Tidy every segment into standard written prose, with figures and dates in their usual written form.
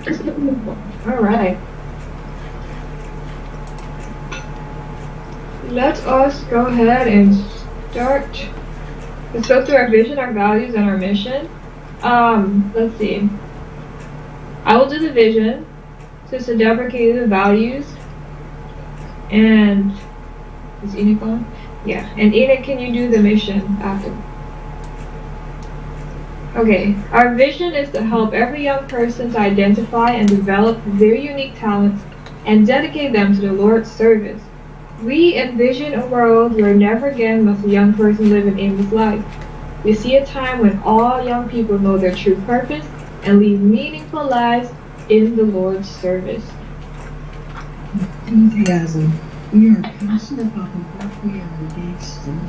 All right. Let us go ahead and start. Let's go through our vision, our values, and our mission. Let's see. I will do the vision. Sister Deborah can do the values. And is Enoch on? Yeah. And Enoch, can you do the mission after? Okay. Our vision is to help every young person to identify and develop their unique talents and dedicate them to the Lord's service. We envision a world where never again must a young person live an aimless life. We see a time when all young people know their true purpose and lead meaningful lives in the Lord's service. Enthusiasm. We are passionate about the work we are engaged in.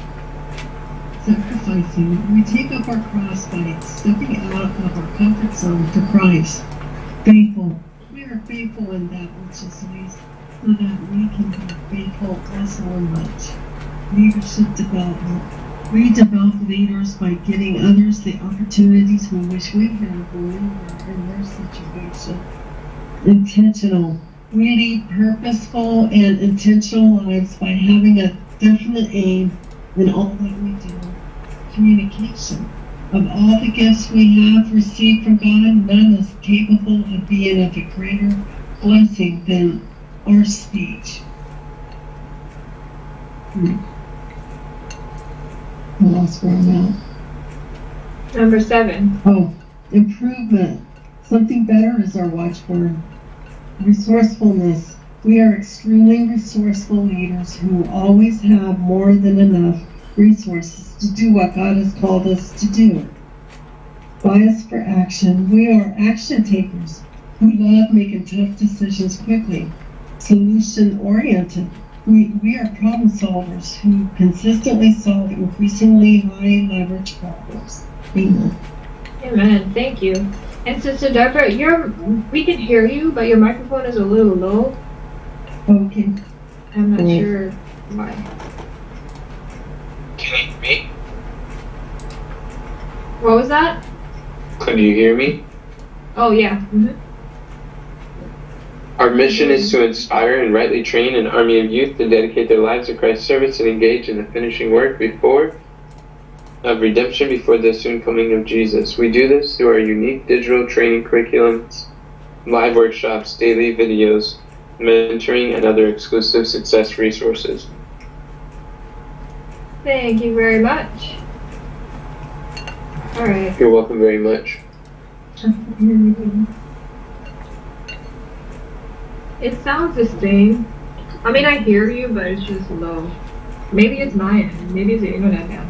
Sacrificing. We take up our cross by stepping out of our comfort zone to Christ. Faithful. We are faithful in that which is least, so that we can be faithful also in much. Leadership development. We develop leaders by giving others the opportunities we wish we had when we were in their situation. Intentional. We lead purposeful and intentional lives by having a definite aim in all that we do. Communication. Of all the gifts we have received from God, none is capable of being of a greater blessing than our speech. I lost where I'm at. Number 7. Oh, improvement. Something better is our watchword. Resourcefulness. We are extremely resourceful leaders who always have more than enough resources to do what God has called us to do. Bias for action. We are action takers who love making tough decisions quickly. Solution oriented. We are problem solvers who consistently solve increasingly high leverage problems. Amen. Amen. Thank you. And Sister Deborah, we can hear you, but your microphone is a little low. Okay. I'm not sure why. Can you hear me? What was that? Could you hear me? Oh, yeah. Our mission is to inspire and rightly train an army of youth to dedicate their lives to Christ's service and engage in the finishing work of redemption before the soon coming of Jesus. We do this through our unique digital training curriculums, live workshops, daily videos, mentoring, and other exclusive success resources. Thank you very much. All right. You're welcome very much. It sounds the same. I mean, I hear you, but it's just low. Maybe it's my end. Maybe it's the internet now.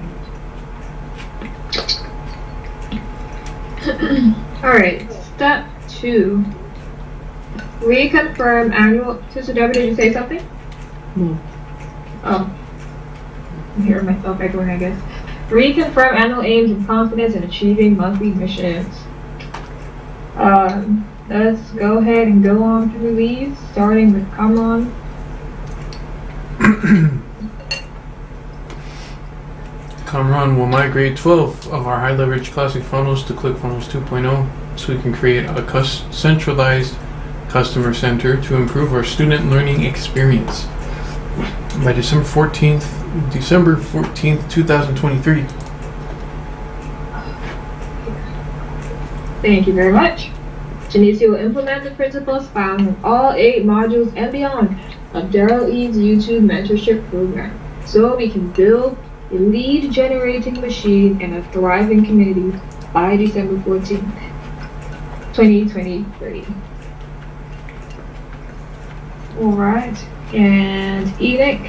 Alright, step 2. Reconfirm annual... Sister Deborah, did you say something? No. Oh. I'm hearing myself echoing, I guess. Reconfirm annual aims and confidence in achieving monthly missions. Let's go ahead and go on through these, starting with come on. Comron will migrate 12 of our high leverage classic funnels to ClickFunnels 2.0 so we can create a centralized customer center to improve our student learning experience by December 14th, 2023. Thank you very much. Janice will implement the principles found in all 8 modules and beyond of Daryl Eads' YouTube mentorship program, so we can build a lead-generating machine and a thriving community by December 14th, 2023. All right, and Enoch.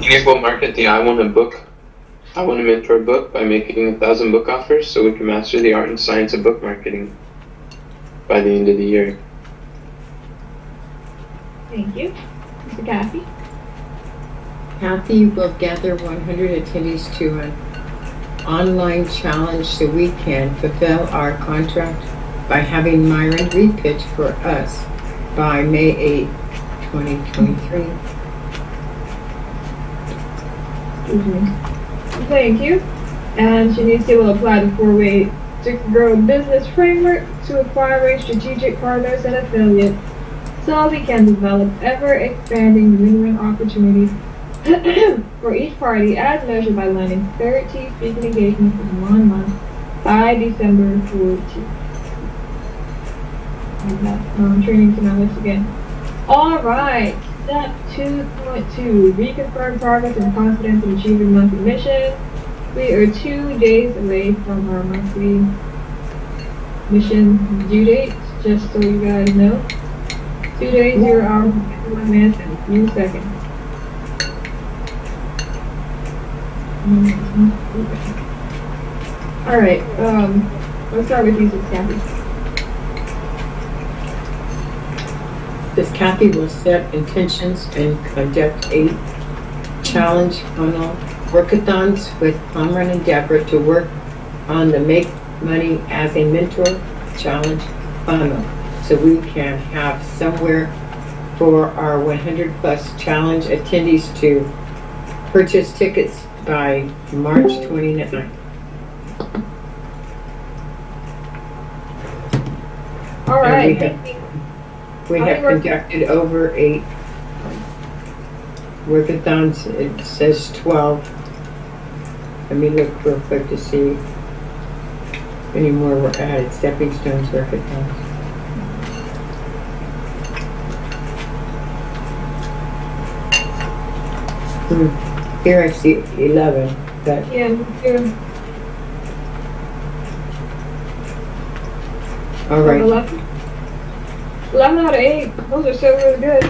Enoch will market the I Want to Mentor book by making 1,000 book offers so we can master the art and science of book marketing by the end of the year. Thank you. Mr. Kathy. Kathy will gather 100 attendees to an online challenge so we can fulfill our contract by having Myron repitch for us by May 8, 2023. Thank you. And Shanice will apply the 4-way to grow business framework to acquiring strategic partners and affiliates so we can develop ever-expanding win-win opportunities for each party as measured by landing 30 speaking engagements in 1 month by December 14th. And that's training to my list again. Alright, step 2.2, reconfirm progress and confidence in achieving monthly mission. We are 2 days away from our monthly mission due date, just so you guys know. 2 days, 0 hours, 51 minutes, and a few seconds. Alright, let's start with you, Kathy. This Kathy will set intentions and conduct 8 challenge funnel workathons with Cameron and Deborah to work on the Make Money as a Mentor challenge funnel, so we can have somewhere for our 100 plus challenge attendees to purchase tickets by March 29th. All right. We have conducted over 8 workathons. It says 12. Let me look real quick to see any more were added. Stepping stones workathons. Here I see 11. But yeah, me too. All right. 11 out of 8. Those are so really good.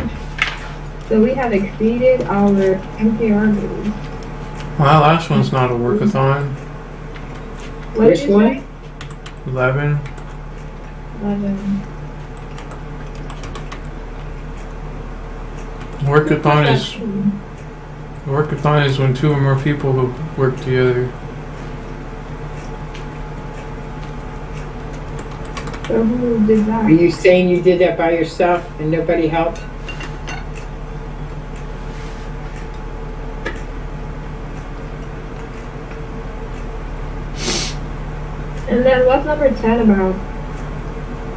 So we have exceeded our MPR goals. My last one's not a workathon. What Which did you one? say? 11. 11. Workathon is when 2 or more people work together. So who did that? Are you saying you did that by yourself and nobody helped? And then what's number 10 about?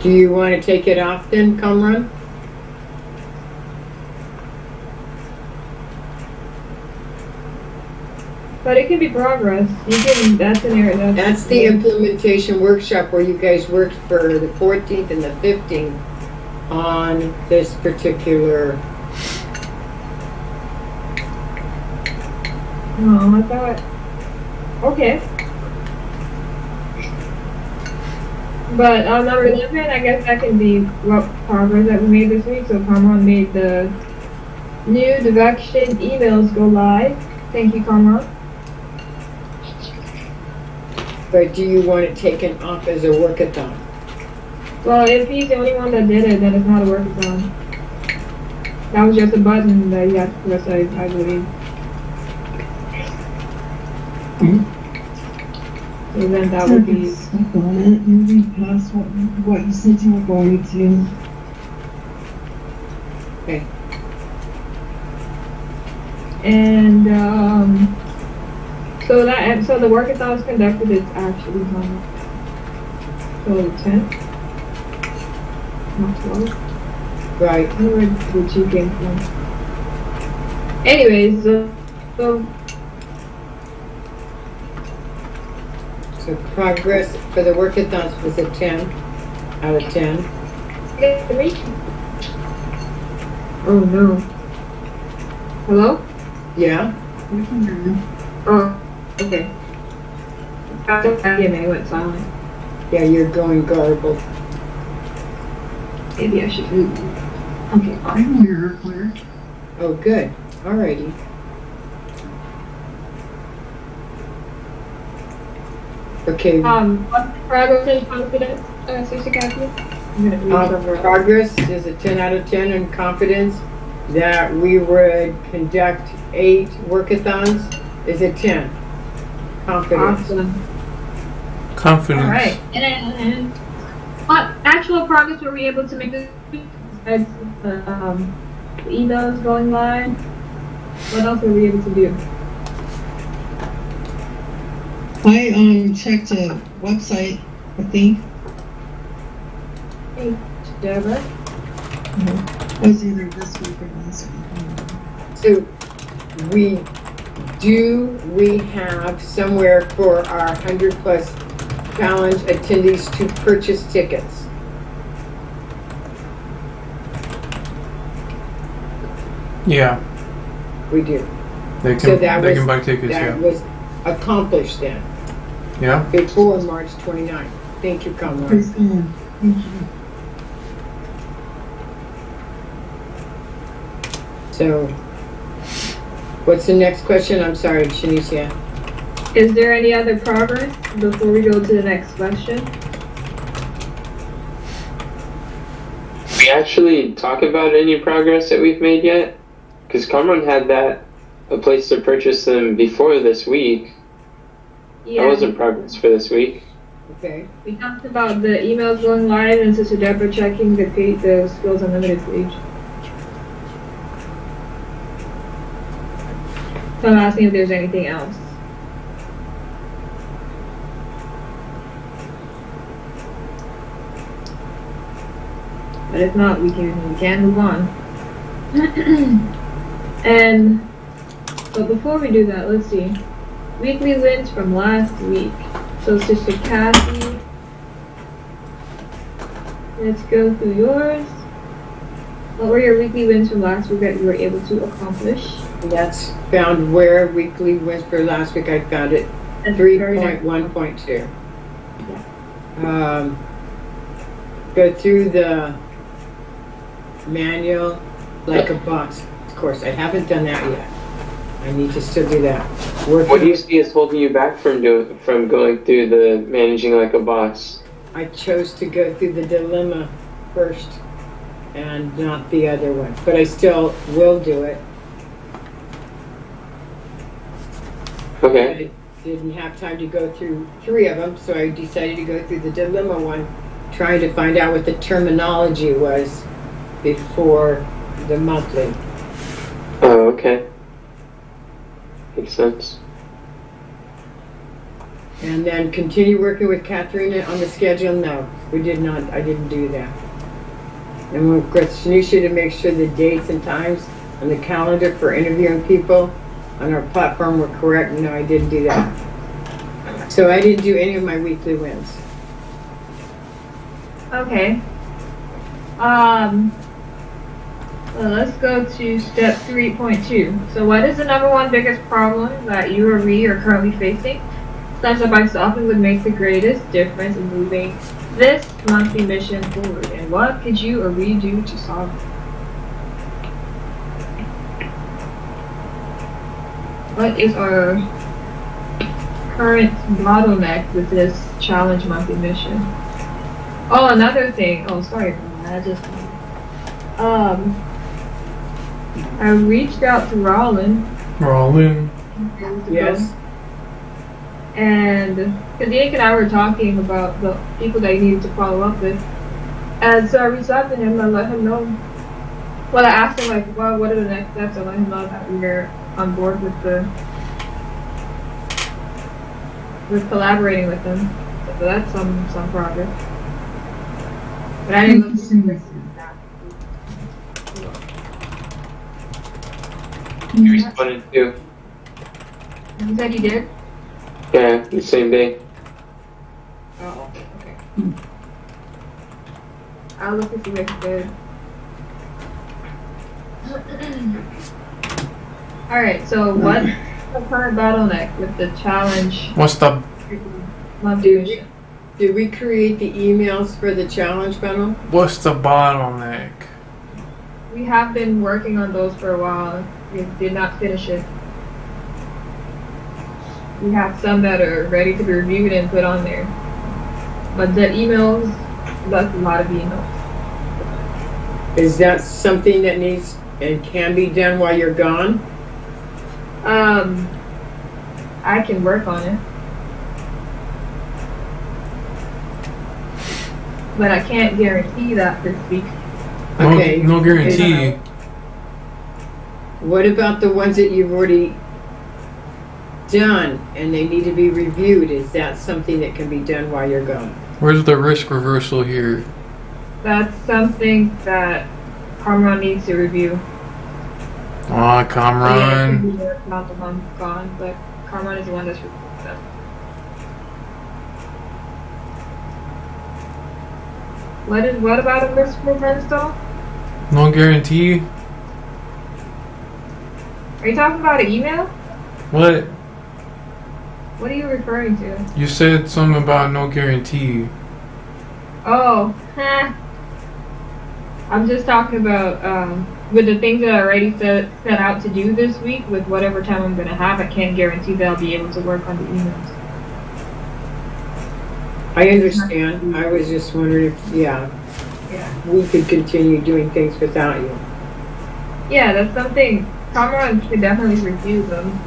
Do you want to take it off then, Kamran? But it can be progress. You can. That's an area. That's the implementation workshop where you guys worked for the 14th and the 15th on this particular. Oh, I thought. Okay. But number 11, I guess that can be what progress that we made this week. So Kamran made the new direction emails go live. Thank you, Kamran. But do you want it taken off as a workathon? Well, if he's the only one that did it, then it's not a workathon. That was just a button that you had to press, I believe. So then that would be... Stuck on it and read past what you said you were going to. Okay. And, so the workathon is conducted, it's actually on so 10th, not 12. Right. I don't know where the G came from. Anyways, So progress for the workathons was a 10 out of 10. Oh no. Hello? Yeah. Oh, okay. It went silent. Yeah, you're going garbled. Maybe I should. Okay. I can hear her clear. Oh, good. Alrighty. Okay. What's progress and confidence, Sister Kathy? I'm gonna read over. Progress is a 10 out of 10 in confidence. That we would conduct 8 workathons is a 10. Confidence. Awesome. Confidence. All right. And what actual progress were we able to make this week? Besides the emails going live, what else were we able to do? I checked a website, I think. Hey, Deborah. It was either this week or last week. So we have somewhere for our 100 plus challenge attendees to purchase tickets? Yeah, We do. they can. So that they was, can buy tickets. that Yeah. was accomplished then, Yeah. before March 29th. Thank you, Kamala. Praise God. Thank you. So, what's the next question? I'm sorry, Shanicia. Is there any other progress before we go to the next question? We actually talk about any progress that we've made yet? Because Cameron had a place to purchase them before this week. Yeah. That wasn't progress for this week. Okay. We talked about the emails going live and Sister Deborah checking the Skills Unlimited page. So I'm asking if there's anything else. But if not, we can move on. But before we do that, let's see. Weekly wins from last week. So Sister Kathy, let's go through yours. What were your weekly wins from last week that you were able to accomplish? That's found where weekly wins for last week. I found it That's very nice. 3.1.2. Go through the manual like a boss. Of course, I haven't done that yet. I need to still do that. What do you see as holding you back from going through the managing like a boss? I chose to go through the dilemma first and not the other one, but I still will do it. Okay. I didn't have time to go through 3 of them, so I decided to go through the dilemma one, trying to find out what the terminology was before the monthly. Oh, okay. Makes sense. And then continue working with Katharina on the schedule. No, we did not. I didn't do that. And we'll request Shanisha to make sure the dates and times on the calendar for interviewing people on our platform were correct. No, I didn't do that. So I didn't do any of my weekly wins. Okay. Well, let's go to step 3.2. So what is the number one biggest problem that you or we are currently facing? Steps that by solving would make the greatest difference in moving this monthly mission forward. And what could you or we do to solve it? What is our current bottleneck with this challenge monthly mission? Oh, another thing. Oh, sorry. I reached out to Rollin. Yes. And because Yank and I were talking about the people that he needed to follow up with. And so I reached out to him and let him know. Well, I asked him, like, well, what are the next steps? I let him know that we're on board with collaborating with them. So that's some progress. But I didn't look at You responded too. You said you did? Yeah, the same day. Oh, okay. I'll look to see what you did. Alright, so what's the current bottleneck with the challenge? What's the Monthly. Did we create the emails for the challenge funnel? bottleneck? We have been working on those for a while. We did not finish it. We have some that are ready to be reviewed and put on there. But the emails, that's a lot of emails. Is that something that needs and can be done while you're gone? I can work on it. But I can't guarantee that this week. Okay. No guarantee. What about the ones that you've already done and they need to be reviewed, is that something that can be done while you're gone? Where's the risk reversal here? That's something that Carmron needs to review. Aw, So yeah, it could Kamran. be worked out the month gone, but Carmron is the one that's reviewing them. What about a risk reversal? No guarantee. Are you talking about an email? What? What are you referring to? You said something about no guarantee. Oh, I'm just talking about with the things that I already set out to do this week. With whatever time I'm gonna have, I can't guarantee that I'll be able to work on the emails. I understand. I was just wondering if, Yeah. we could continue doing things without you. Yeah, that's something Cameron should definitely review them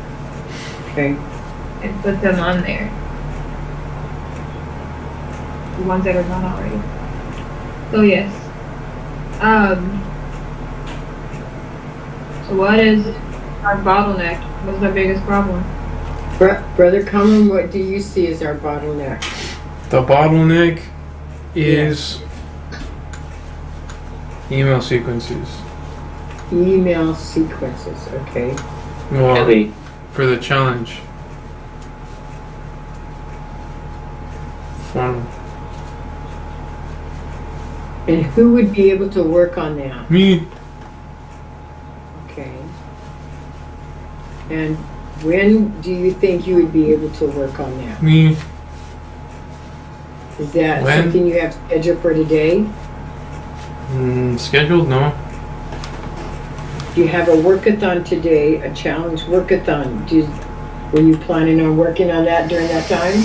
Okay. and put them on there. The ones that are not already. So yes. So what is our bottleneck? What's our biggest problem? Brother Cameron, what do you see as our bottleneck? The bottleneck is email sequences. Email sequences, okay. Well, Kelly, for the challenge. Funnel. And who would be able to work on that? Me. Okay. And when do you think you would be able to work on that? Me. Is that When? something you have scheduled for today? Scheduled? No. Do you have a workathon today, a challenge workathon? Were you planning on working on that during that time?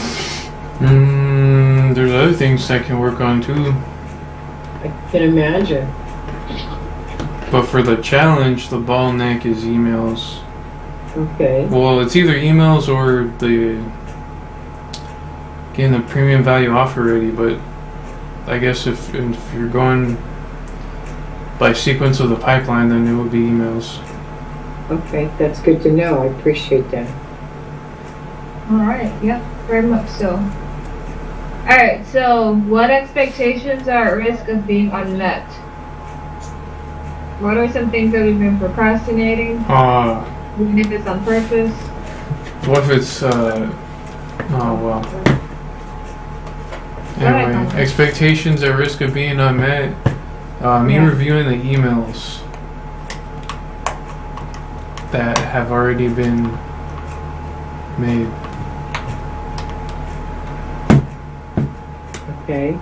There's other things I can work on too. I can imagine. But for the challenge, the bottleneck is emails. Okay. Well, it's either emails or getting the premium value offer ready, but I guess if you're going by sequence of the pipeline, then it would be emails. Okay, that's good to know. I appreciate that. Alright, yep, very much so. Alright, so what expectations are at risk of being unmet? What are some things that we've been procrastinating? Even if it's on purpose? What if it's, oh well. Anyway, expectations at risk of being unmet. Me Yeah. reviewing the emails that have already been made. Okay.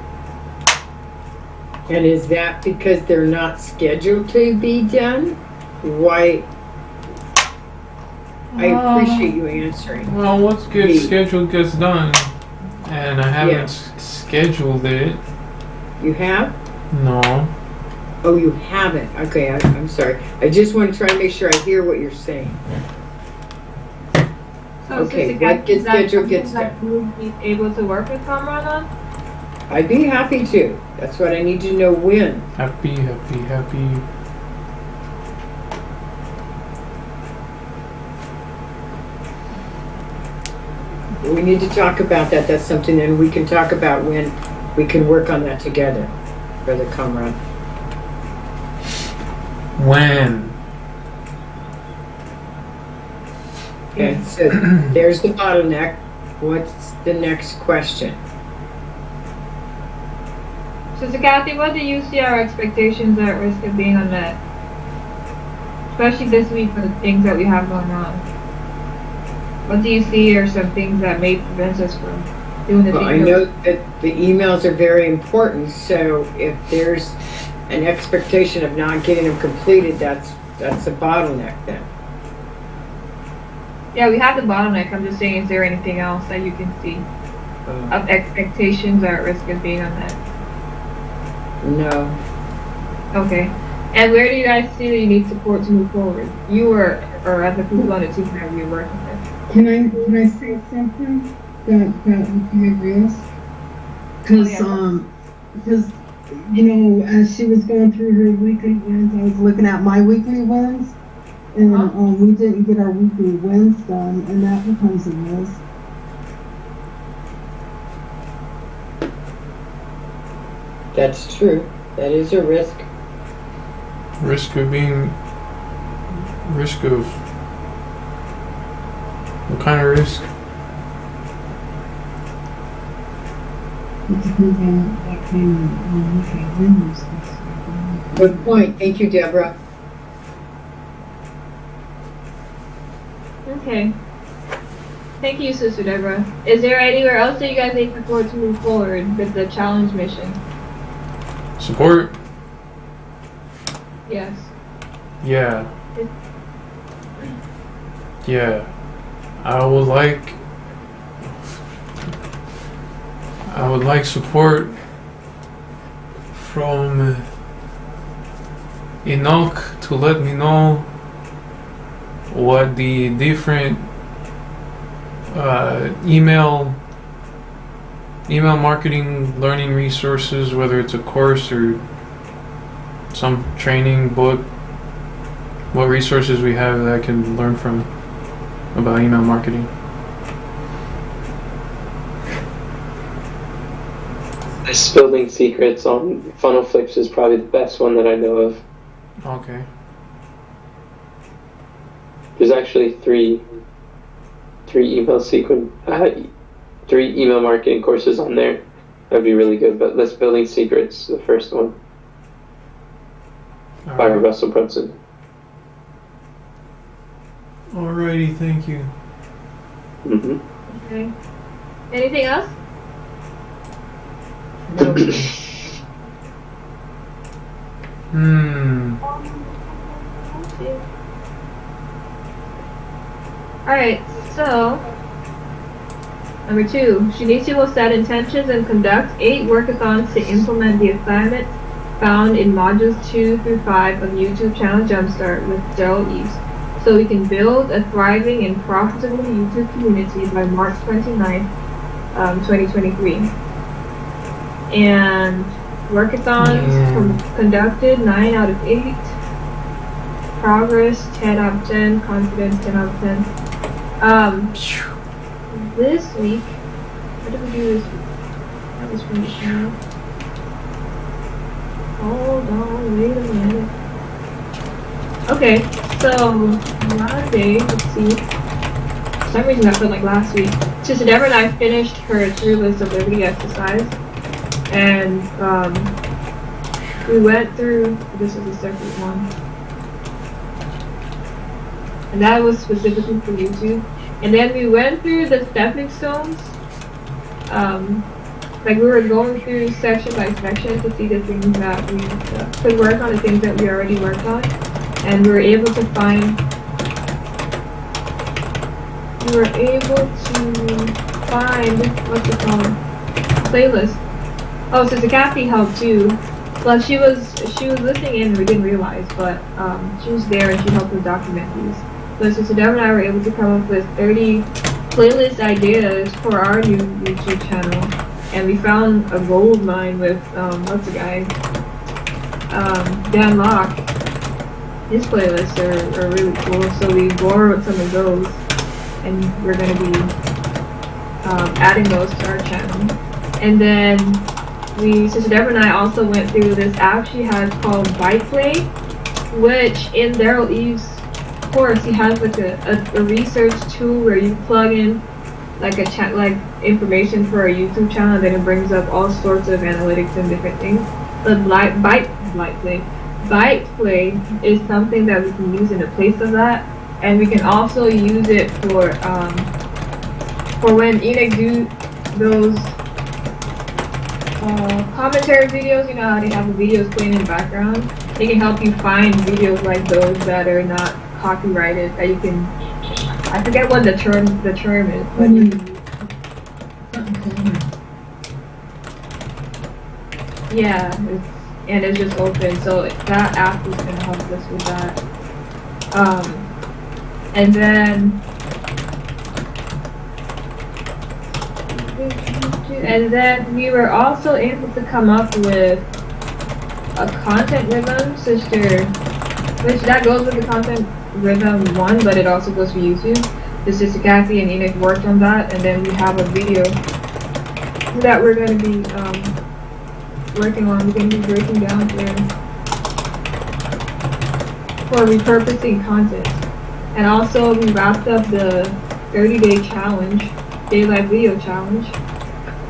And is that because they're not scheduled to be done? Why? I appreciate you answering. Well, what's good Me. scheduled gets done, and I haven't Yeah. scheduled it. You have? No. Oh, you haven't. Okay, I'm sorry. I just want to try and make sure I hear what you're saying. So, Okay, Sister what Kat, gets is that scheduled something gets that you would be able to work with Cameron on? I'd be happy to. That's what I need to know when. Happy. We need to talk about that. That's something that we can talk about when we can work on that together, Brother Comrade. When? Okay, so there's the bottleneck. What's the next question? Sister Kathy, what do you see our expectations are at risk of being unmet? Especially this week for the things that we have going on. What do you see are some things that may prevent us from doing the Well, I things know that the emails are very important, so if there's an expectation of not getting them completed, that's a bottleneck then. Yeah, we have the bottleneck. I'm just saying, is there anything else that you can see Uh, of expectations are at risk of being unmet? no. Okay. And where do you guys see that you need support to move forward? You or other people on the team that you're working with? Can I say something that would be of use? Because you know, as she was going through her weekly wins, I was looking at my weekly wins, and Uh-huh. we didn't get our weekly wins done, and that becomes a risk. That's true. That is a risk. Risk of what kind of risk? It depends on what kind of weekly win you're supposed to be doing. Good point. Thank you, Deborah. Okay. Thank you, Sister Deborah. Is there anywhere else that you guys need support to move forward with the challenge mission? Support? Yes. Yeah. Yeah. I would like support from Enoch to let me know what the different email marketing learning resources, whether it's a course or some training book, what resources we have that I can learn from about email marketing. This building secrets on funnel flips is probably the best one that I know of. Okay. There's actually three email marketing courses on there. That'd be really good. But List Building Secrets, the first one, by Alright. Russell Brunson. Alrighty, thank you. Mm-hmm. Okay. Anything else? No. Alright, so number 2, Shinichi will set intentions and conduct 8 workathons to implement the assignments found in modules 2 through 5 of YouTube channel Jumpstart with Daryl Eves, so we can build a thriving and profitable YouTube community by March 29th, 2023. And workathons conducted 9 out of 8. Progress 10 out of 10. Confidence 10 out of 10. This week, what did we do this week? That was from the channel. Hold on, wait a minute. Okay, so Monday, let's see. For some reason that felt like last week. Sister Deborah and I finished her True List of Liberty exercise. And we went through, this is a separate one. And that was specifically for YouTube. And then we went through the stepping stones. Like we were going through section by section to see the things that we could work on, the things that we already worked on. And we were able to find what's it called? Playlist. Oh, Sister Kathy helped too. Well, she was listening in and we didn't realize, but she was there and she helped us document these. So Sister Deborah and I were able to come up with 30 playlist ideas for our new YouTube channel. And we found a gold mine with, what's the guy? Dan Locke. His playlists are really cool, so we borrowed some of those. And we're going to be adding those to our channel. And then Sister Deborah and I also went through this app she has called BytePlay, which in Daryl Eves' course, he has like a research tool where you plug in like a chat, like information for a YouTube channel, and then it brings up all sorts of analytics and different things. But BytePlay is something that we can use in the place of that, and we can also use it for when Enoch do those commentary videos. You know how they have the videos playing in the background? They can help you find videos like those that are not copyrighted, that you can, I forget what the term is, but you can, yeah, it's just open, so that app is going to help us with that. And then we were also able to come up with a content rhythm, Sister, which that goes with the content Rhythm 1, but it also goes for YouTube. The Sister Kathy and Enoch worked on that, and then we have a video that we're going to be working on. We're going to be breaking down there for repurposing content. And also, we wrapped up the 30-day challenge, Daylight Video Challenge,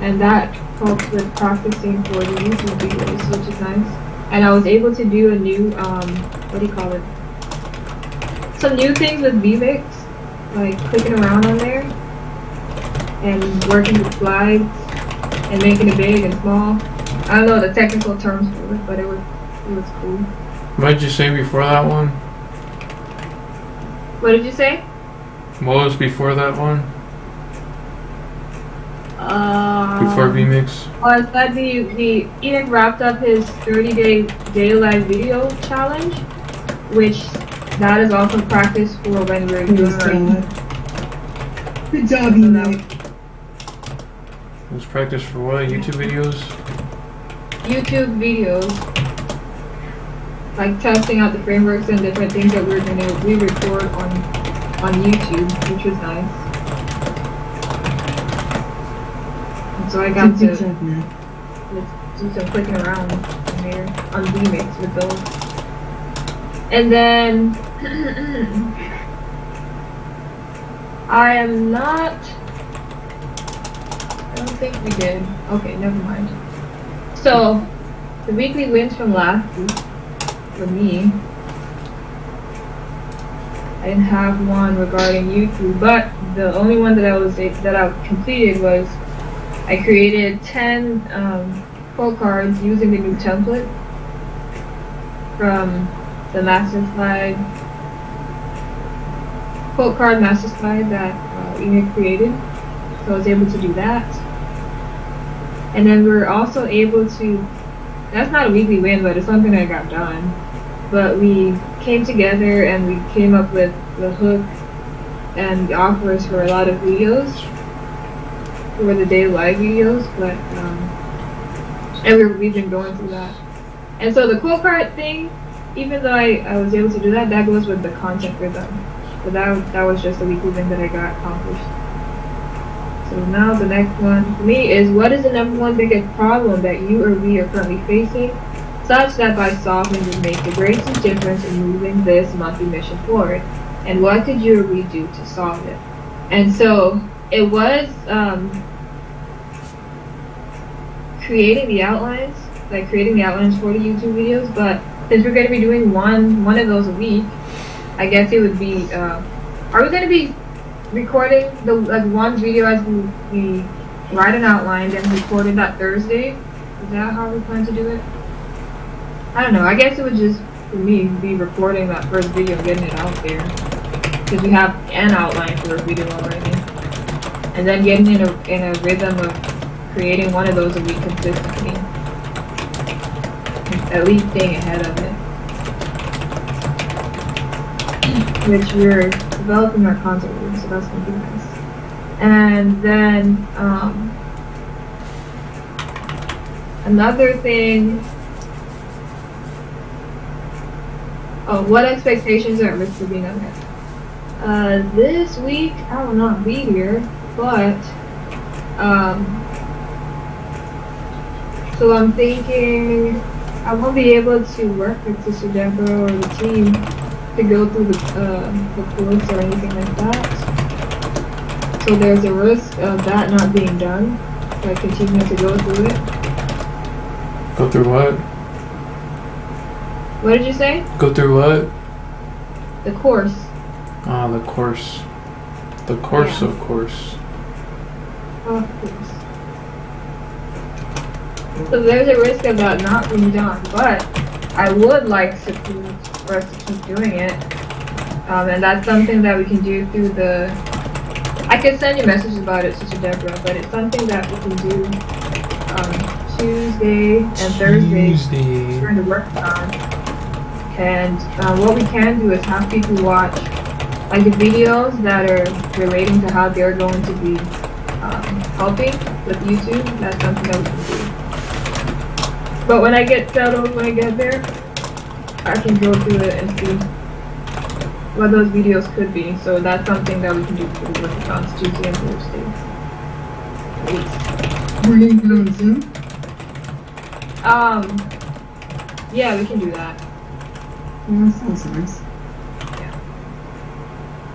and that helps with practicing for the YouTube videos, which is nice. And I was able to do a new, what do you call it? Some new things with VMix, like clicking around on there and working with slides and making it big and small. I don't know the technical terms for it, but it was cool. What did you say before that one? What did you say? What was before that one? Before VMix? I said the Enoch wrapped up his 30-day daylight video challenge, which that is also practice for when we're doing our... Good job, Enoch. It was practice for what? YouTube videos? YouTube videos. Like testing out the frameworks and different things that we're gonna re-record on YouTube, which was nice. And so I got to do some clicking around in here on VMix with those. And then I don't think we did. Okay, never mind. So the weekly wins from last week for me, I didn't have one regarding YouTube, but the only one that I completed was I created 10 quote cards using the new template from the master slide, quote card master slide that Enoch created. So I was able to do that. And then we were also able to, that's not a weekly win, but it's something that got done. But we came together and we came up with the hook and the offers for a lot of videos, for the day live videos, but and we've been going through that. And so the quote card thing, even though I was able to do that, that goes with the content rhythm. So that was just a weekly win that I got accomplished. So now the next one for me is, what is the number one biggest problem that you or we are currently facing, such that by solving would make the greatest difference in moving this monthly mission forward? And what could you or we do to solve it? And so it was creating the outlines for the YouTube videos, but since we're going to be doing one of those a week, I guess it would be, are we going to be recording the one video as we write an outline and record it that Thursday? Is that how we plan to do it? I don't know. I guess it would just, for me, be recording that first video and getting it out there, because we have an outline for a video already, and then getting in a rhythm of creating one of those a week consistently, at least staying ahead of it. Which we're developing our content room, so that's gonna be nice. And then another thing. Oh, what expectations are at risk of being unmet? This week I will not be here, but so I'm thinking I won't be able to work with Sister Deborah or the team to go through the course or anything like that. So there's a risk of that not being done. So I continue to go through it. Go through what? What did you say? Go through what? The course. Ah, the course. The course, Yeah. of course. Of course. So there's a risk of that not being done, but I would like for us to keep doing it. And that's something that we can do through the... I could send you messages about it, Sister Deborah, but it's something that we can do Tuesday and Thursday during the work time. And what we can do is have people watch like the videos that are relating to how they're going to be helping with YouTube. That's something that we can do. But when I get settled, when I get there, I can go through it and see. what those videos could be. So that's something that we can do for the workathons Tuesday and Thursday. We're going to do it on Zoom? Yeah, we can do that. Yeah, that sounds nice.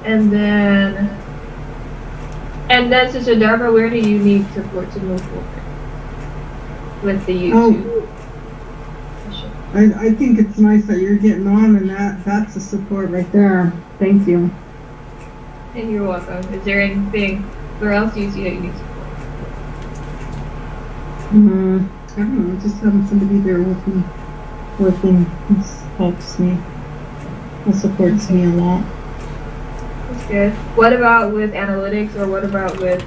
And then, Sister Deborah, where do you need support to move forward with the YouTube? I think it's nice that you're getting on, and that's a support right there. Thank you. And you're welcome. Is there anything where else do you see that you need support? I don't know, just having somebody there with me, working, helps me. It supports me a lot. That's good. What about with analytics, or what about with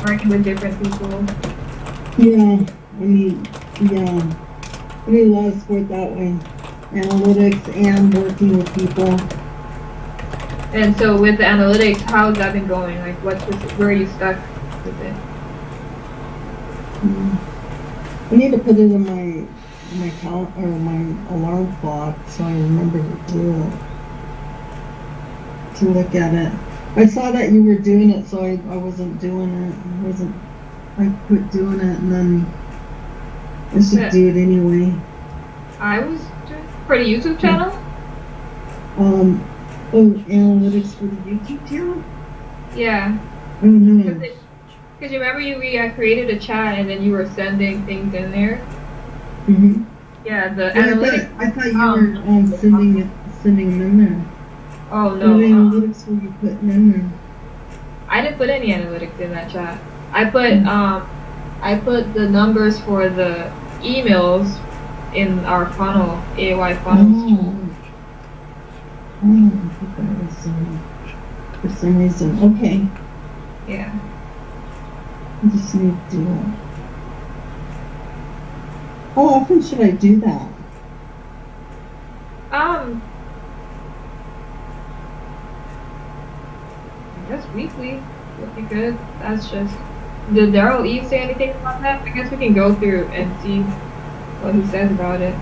working with different people? Yeah, I need a lot of support that way. Analytics and working with people. And so with the analytics, how's that been going? Like, where are you stuck with it? I need to put it in my count or my alarm clock so I remember to do it. To look at it. I saw that you were doing it, so I wasn't doing it. I quit doing it, and then I should do it anyway. I was doing for the YouTube channel. Analytics for the YouTube channel. Yeah. Oh no. Because you remember we created a chat and then you were sending things in there. Mhm. Yeah, the analytics. I thought you were sending them in there. Oh no. What analytics were you putting in there? I didn't put any analytics in that chat. I put the numbers for the emails in our funnel, AOI funnels. I think that was for some reason. Okay. Yeah. I just need to do it. How often should I do that? I guess weekly would be good. That's just. Did Daryl Eve say anything about that? I guess we can go through and see what he says about it.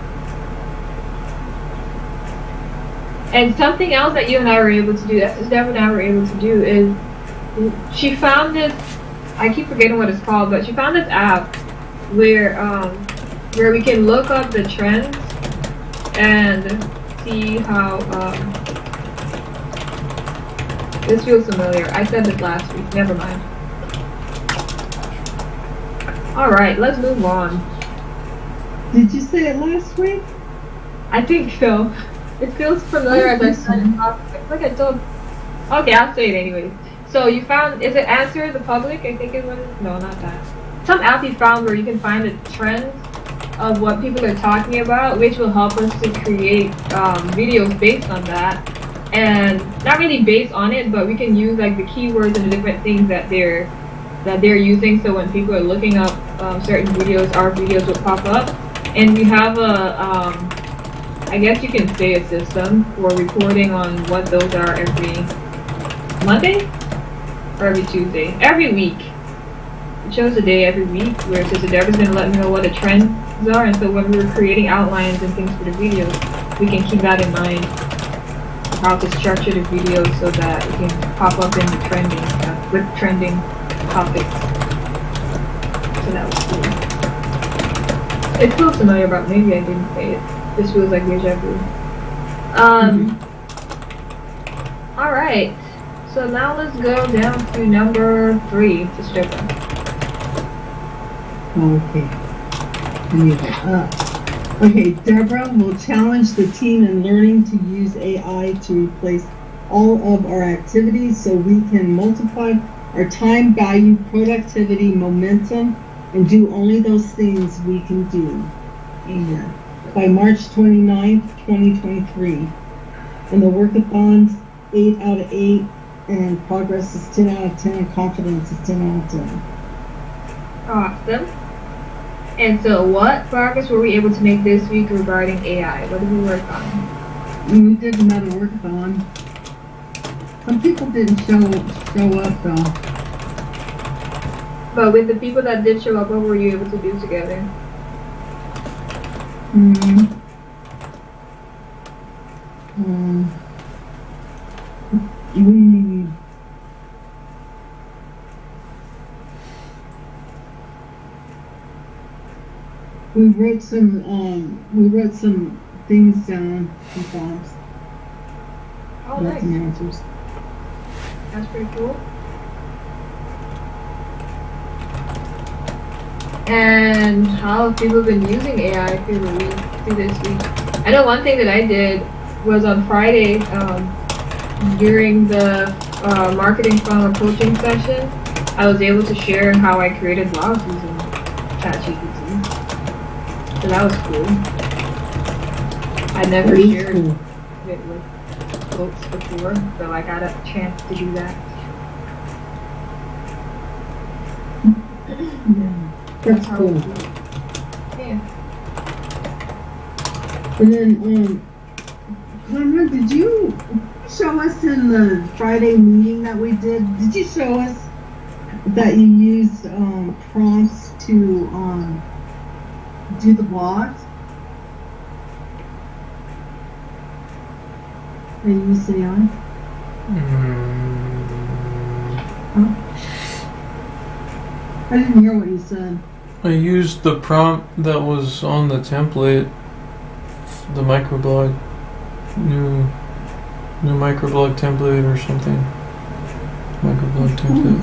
And something else that you and I were able to do, that Deborah and I were able to do, is she found this. I keep forgetting what it's called, but she found this app where we can look up the trends and see how. This feels familiar. I said this last week. Never mind. All right, let's move on. Did you say it last week? I think so. It feels familiar as I started talking. Like I told. Okay, I'll say it anyway. So you found, is it Answer the Public? I think it was. No, not that. Some app you found where you can find the trends of what people are talking about, which will help us to create videos based on that. And not really based on it, but we can use like the keywords and the different things that they're using. So when people are looking up certain videos, our videos will pop up. And we have a I guess you can say a system for reporting on what those are every Monday or every Tuesday, every week. It shows a day every week where Sister Deborah's going to let me know what the trends are, and so when we're creating outlines and things for the videos, we can keep that in mind, how to structure the videos so that it can pop up in the trending stuff with trending topics. So that was cool. It feels familiar, but maybe I didn't say it. This feels like deja vu. Alright. So now let's go down to number 3, Sister Deborah. Okay. Okay, Deborah will challenge the team in learning to use AI to replace all of our activities so we can multiply our time, value, productivity, momentum, and do only those things we can do. Amen. By March 29th, 2023. And the workathons, 8 out of 8, and progress is 10 out of 10, and confidence is 10 out of 10. Awesome. And so what progress were we able to make this week regarding AI? What did we work on? We did another workathon. Some people didn't show up though. But with the people that did show up, what were you able to do together? we wrote some things down, some prompts, Oh, got nice. some answers. That's pretty cool. And how have people been using AI through this week? I know one thing that I did was on Friday, during the marketing funnel coaching session, I was able to share how I created blogs using ChatGPT. So that was cool. I never Very shared cool. it with folks before, so I got a chance to do that. Yeah, that's How- cool. Yeah. And then, Conrad, did you show us in the Friday meeting that we did you show us that you used prompts to do the blogs? Are you using AI? Huh? I didn't hear what you said. I used the prompt that was on the template, the microblog, new microblog template or something. Microblog template.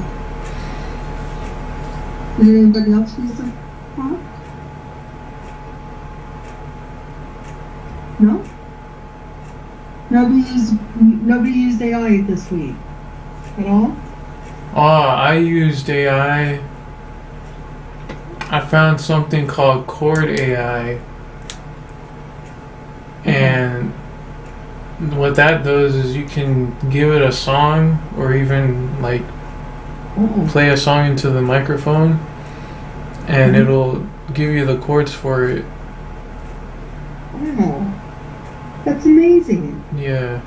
Did anybody else use the prompt? No? Nobody used AI this week at all? I used AI. I found something called Chord AI. And what that does is you can give it a song or even like Oh, play a song into the microphone and Mhm. it'll give you the chords for it. wow. That's amazing. Yeah.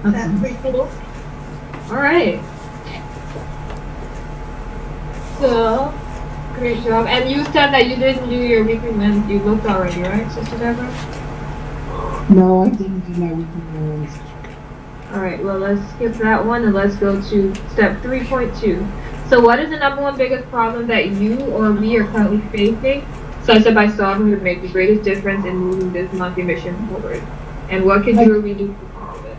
That's pretty cool. Alright. So, great job. And you said that you didn't do your weekly wins. You looked already, right, Sister Deborah? No, I didn't do my weekly rules. Alright, well, let's skip that one and let's go to step 3.2. So, what is the number one biggest problem that you or we are currently facing, such that by solving it would make the greatest difference in moving this monthly mission forward? And what could you or we do to solve it?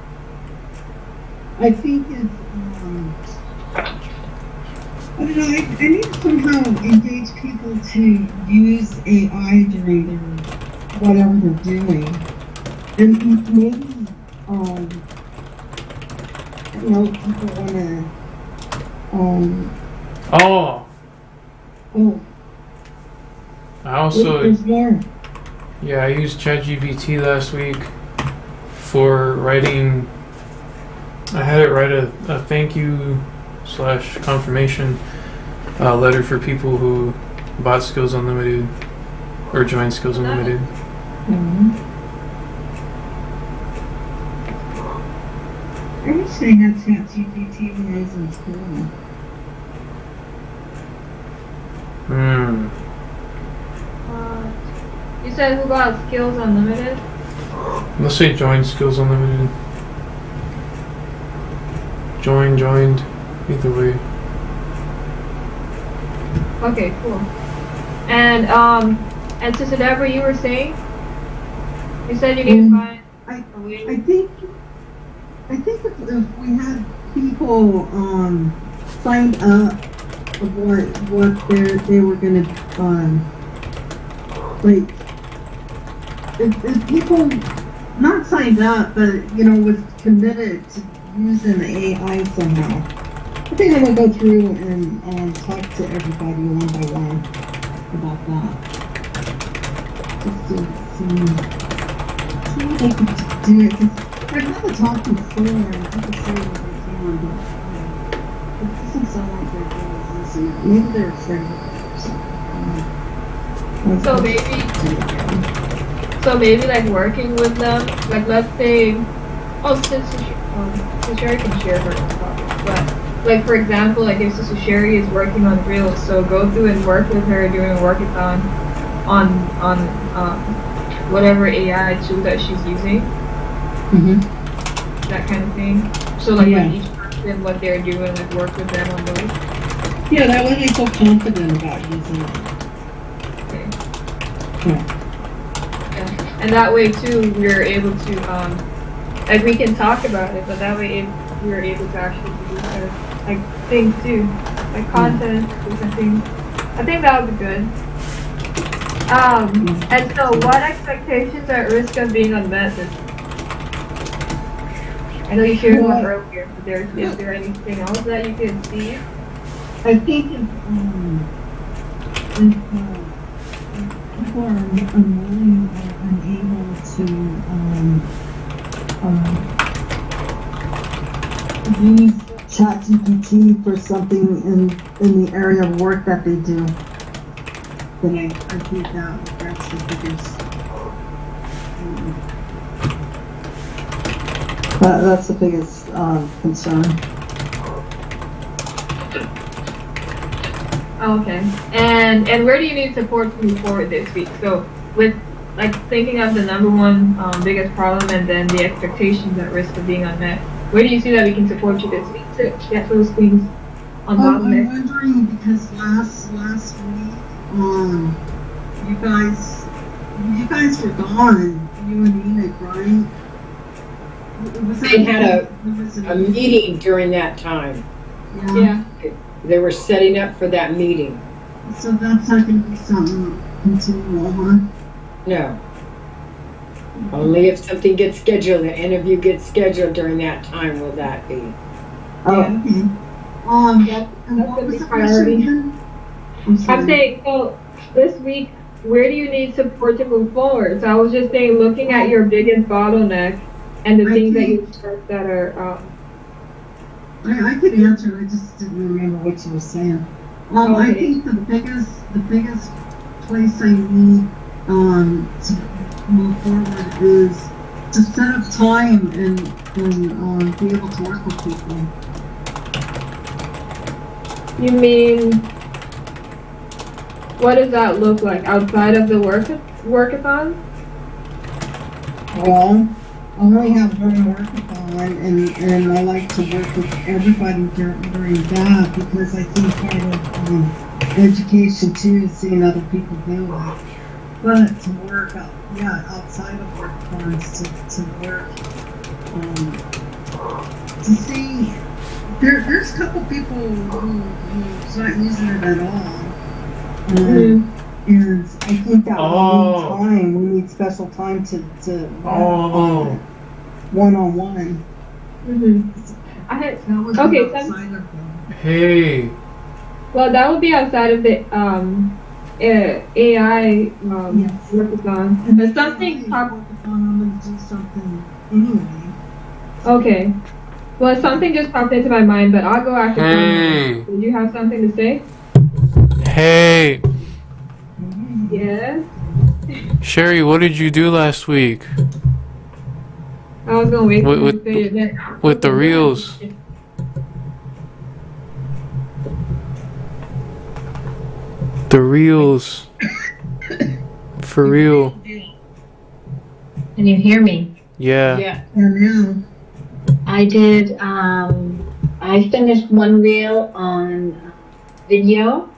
I think it's, I don't know, I need to somehow engage people to use AI during their, whatever they're doing. And maybe, people want to, Oh, oh, I also there's more. yeah, I used ChatGPT last week for writing. I had it write a thank you / confirmation letter for people who bought Skills Unlimited or joined Skills Unlimited. Mhm. I wish I had ChatGPT when I was in school. You said who got Skills Unlimited? Let's say join Skills Unlimited. Joined, either way. Okay, cool. And Sister Deborah, you were saying? You said you need to find a way. I think if we had people signed up of what they were gonna like if people not signed up but was committed to using AI somehow, I think I'm gonna go through and talk to everybody one by one about that. Just to see if they could do it. 'Cause I've never talked before, and people say what they can, but it doesn't sound like they're really using it. Maybe they're afraid of it or something. So maybe like working with them, like let's say, Sister Sherry can share her topic, but like for example, like if Sister Sherry is working on Reels, so go through and work with her doing a workathon on whatever AI tool that she's using. Mm-hmm. That kind of thing. So like Yeah. with each person, what they're doing, like work with them on those. Yeah, that way they feel confident about using it. Okay. Yeah. Yeah. And that way too, we're able to like we can talk about it, but that way we're able to actually do like things too, like content, different things. I think that would be good. And so what expectations are at risk of being unmet this week? I know you shared one earlier, but is there anything else that you can see? I think if people are unwilling or unable to use ChatGPT for something in the area of work that they do, then I think that's the biggest. That's the biggest concern. Oh, okay. And where do you need support to move forward this week? So with like thinking of the number one biggest problem and then the expectations at risk of being unmet, where do you see that we can support you this week to get those things on bottleneck? I'm wondering because last week, you guys were gone. You and Enoch, right? They had a meeting during that time. Yeah. They were setting up for that meeting. So that's not going to be something continual, huh? No. Only if something gets scheduled, an interview gets scheduled during that time will that be. Oh, Yeah. okay. And That's what a was big the priority. question again? I'm saying, so this week, where do you need support to move forward? So I was just saying, looking at your biggest bottleneck and the things that you start that are. I could answer. I just didn't remember what you were saying. I think the biggest place I need to move forward is to set up time and be able to work with people. You mean, what does that look like outside of the workathon? Well, I only have one workathon, and I like to work with everybody during that because I think part of education too is seeing other people do it. But to work outside of workathons, to work to see. There's a couple people who's not using it at all. And I think that we need time. We need special time to one-on-one. Hey. Well, that would be outside of the AI workathon. But something I'm going to do something anyway. Okay. Well, something just popped into my mind, but I'll go after. Hey. Did you have something to say? Hey. Yes. Sherry, what did you do last week? I was gonna wait for you to say it. With the reels. The reels. For real. Can you hear me? Yeah. Yeah. I did, I finished one reel on video.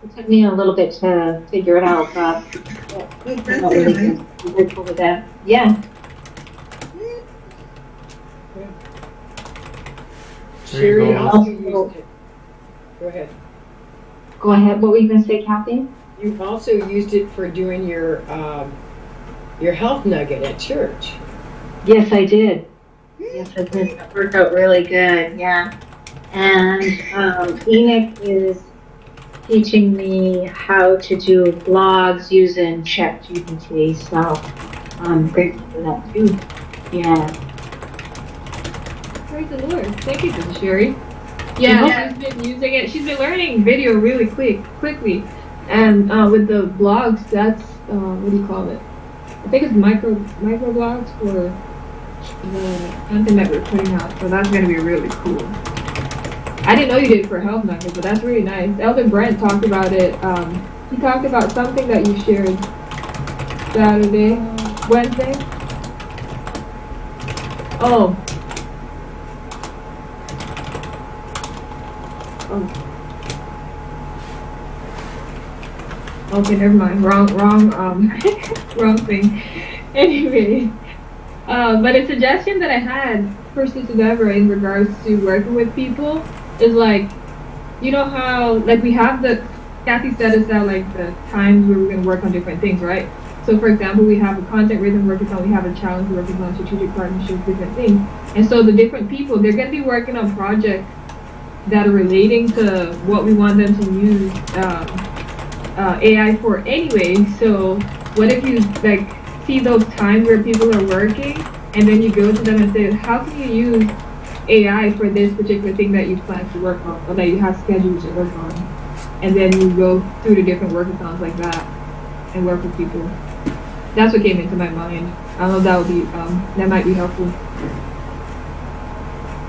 It took me a little bit to figure it out, but I'm not really grateful with that. Yeah. Sherry go. also used it. Go ahead. Go ahead. What were you going to say, Kathy? You also used it for doing your health nugget at church. Yes, I did. Yes, I did. That worked out really good. Yeah. And Enoch is teaching me how to do blogs using ChatGPT, so I'm grateful for that too. Yeah. Praise the Lord. Thank you, Sister Sherry. Yeah, she's been using it. She's been learning video really quickly. And with the blogs, that's, what do you call it? I think it's micro blogs for the content that we're putting out. So that's going to be really cool. I didn't know you did it for Health Nuggets, but that's really nice. Elder Brent talked about it. He talked about something that you shared Wednesday. Oh. Okay, never mind. Wrong, wrong thing. Anyway, but a suggestion that I had for Sister Deborah in regards to working with people is like, you know how, like we have Kathy set us out like the times where we're going to work on different things, right? So for example, we have a content rhythm workathon, we have a challenge workathon, strategic partnerships, different things. And so the different people, they're going to be working on projects that are relating to what we want them to use AI for anyway. So what if you like see those times where people are working and then you go to them and say, how can you use AI for this particular thing that you plan to work on or that you have scheduled to work on? And then you go through the different workathons like that and work with people. That's what came into my mind. I don't know if that would be that might be helpful.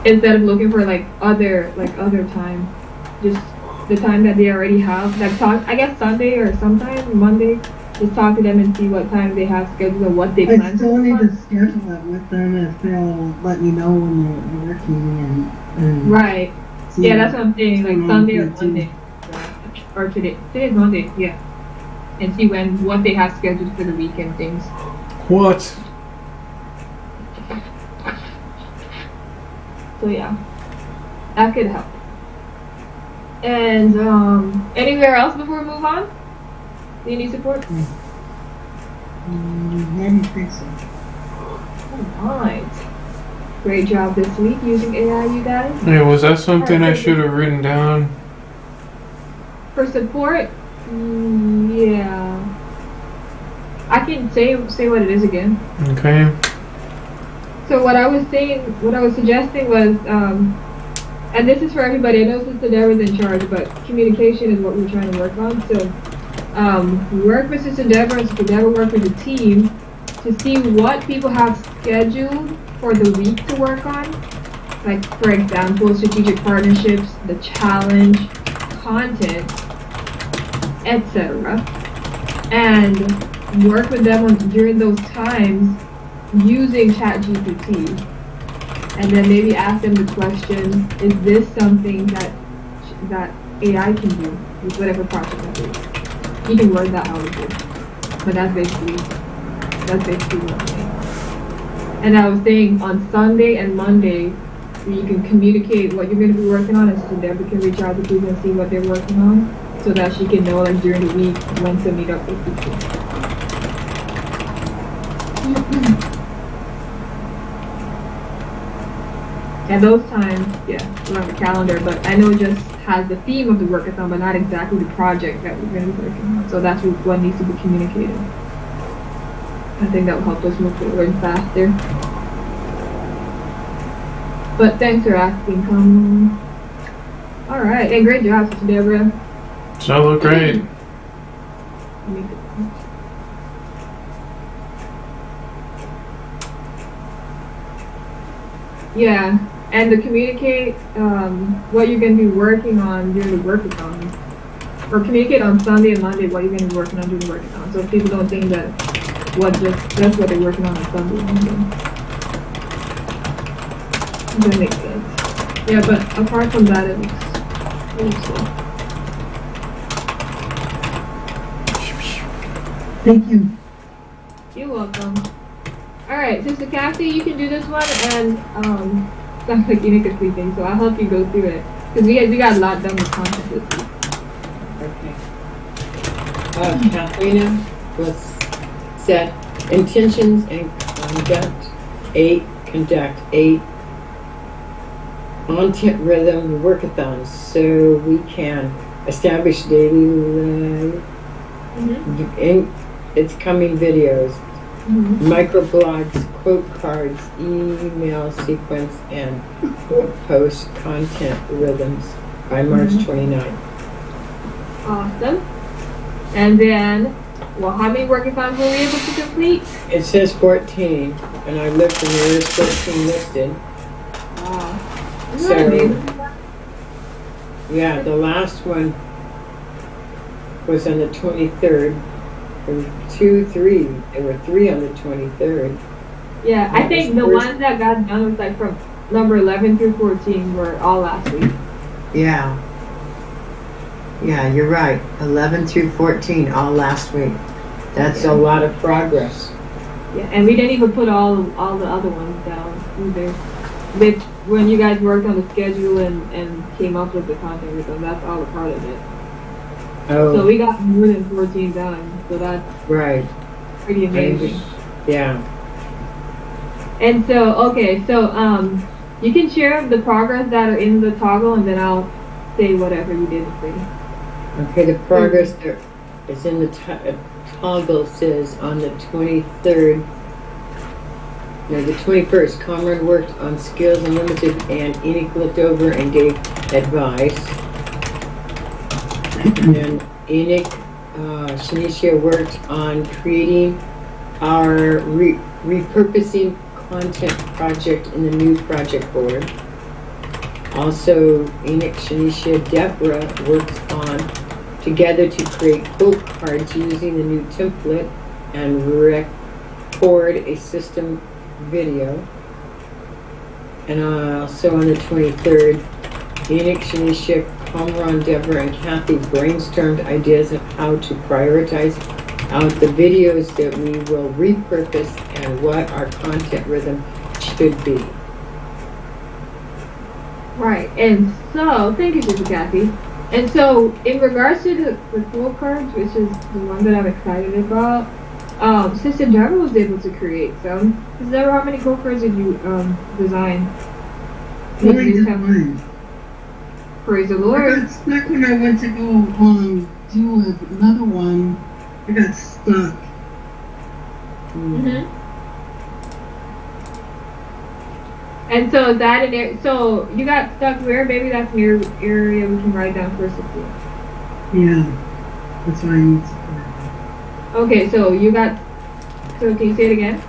Instead of looking for like other time, just the time that they already have. Like talk, I guess Sunday or sometime Monday. Just talk to them and see what time they have scheduled and what they plan. I still need to schedule it with them if they'll let me know when they're working and right. Yeah, that's what I'm saying. Like Sunday or Monday, or today. Today's Monday. Yeah, and see what they have scheduled for the weekend things. What? So yeah, that could help. And anywhere else before we move on? Do you need support? I don't think so. Alright. Great job this week using AI, you guys. Hey, was that something I should have written down? For support? Yeah. I can say what it is again. Okay. So what I was suggesting was, and this is for everybody, I know Sister Deborah's in charge, but communication is what we're trying to work on. So work with Sister Deborah and Sister Deborah work with the team to see what people have scheduled for the week to work on. Like, for example, strategic partnerships, the challenge, content, etc. And work with them during those times using ChatGPT. And then maybe ask them the question, is this something that AI can do with whatever project that is? You can word that how it is. But that's basically what I'm saying. And I was saying on Sunday and Monday, you can communicate what you're going to be working on, and so Deborah can reach out to people and see what they're working on, so that she can know like during the week when to meet up with people. And those times, yeah, we're on the calendar, but I know it just has the theme of the workathon, but not exactly the project that we're going to be working on. So that's what needs to be communicated. I think that will help us move forward faster. But thanks for asking, Kamala. Alright, and great job, Sister Deborah. So look great. Yeah, and to communicate what you're going to be working on during the workathon. Or communicate on Sunday and Monday what you're going to be working on during the workathon. So people don't think that that's what they're working on Sunday and Monday. That makes sense. Yeah, but apart from that, it looks good. Thank you. You're welcome. Alright, Sister Cassie, you can do this one, and sounds like Enoch is sleeping, so I'll help you go through it. Because we got a lot done with content this week. Okay. Katharina was set intentions and conduct 8 content rhythm workathons, so we can establish daily it's coming videos, microblogs, quote cards, email sequence, and post content rhythms by March 29th. Awesome. And then, well, how many workathons were we able to complete? It says 14, and I looked and there is 14 listed. Wow. So, yeah, the last one was on the 23rd. There were 3 on the 23rd. Yeah, I think the ones that got done was like from number 11 through 14 were all last week. Yeah. Yeah, you're right. 11 through 14, all last week. That's a lot of progress. Yeah, and we didn't even put all the other ones down either. With when you guys worked on the schedule and came up with the content with them, that's all a part of it. Oh, So we got more than 14 done. So that's right. pretty amazing. Yeah. And so you can share the progress that are in the toggle, and then I'll say whatever you did to say. Okay, the progress there is in the toggle says on the 23rd, no, the 21st, Comrade worked on Skills Unlimited and Enoch looked over and gave advice. And then Enoch, Shanisha worked on creating our repurposing content project in the new project board. Also, Enoch, Shanisha, Deborah worked on together to create quote cards using the new template and record a system video. And also on the 23rd, Enoch, Shanisha, Kamran, Deborah, and Kathy brainstormed ideas of how to prioritize out the videos that we will repurpose and what our content rhythm should be. Right, and so, thank you, Sister Kathy. And so, in regards to the quote cards, which is the one that I'm excited about, Sister Deborah was able to create some. Sister Deborah, how many quote cards did you design? Praise the Lord. I got stuck when I went to go do another one. I got stuck. Mm-hmm. And so so you got stuck where? Maybe that's near area we can write down for support. Yeah, that's why I need support. Okay, so can you say it again?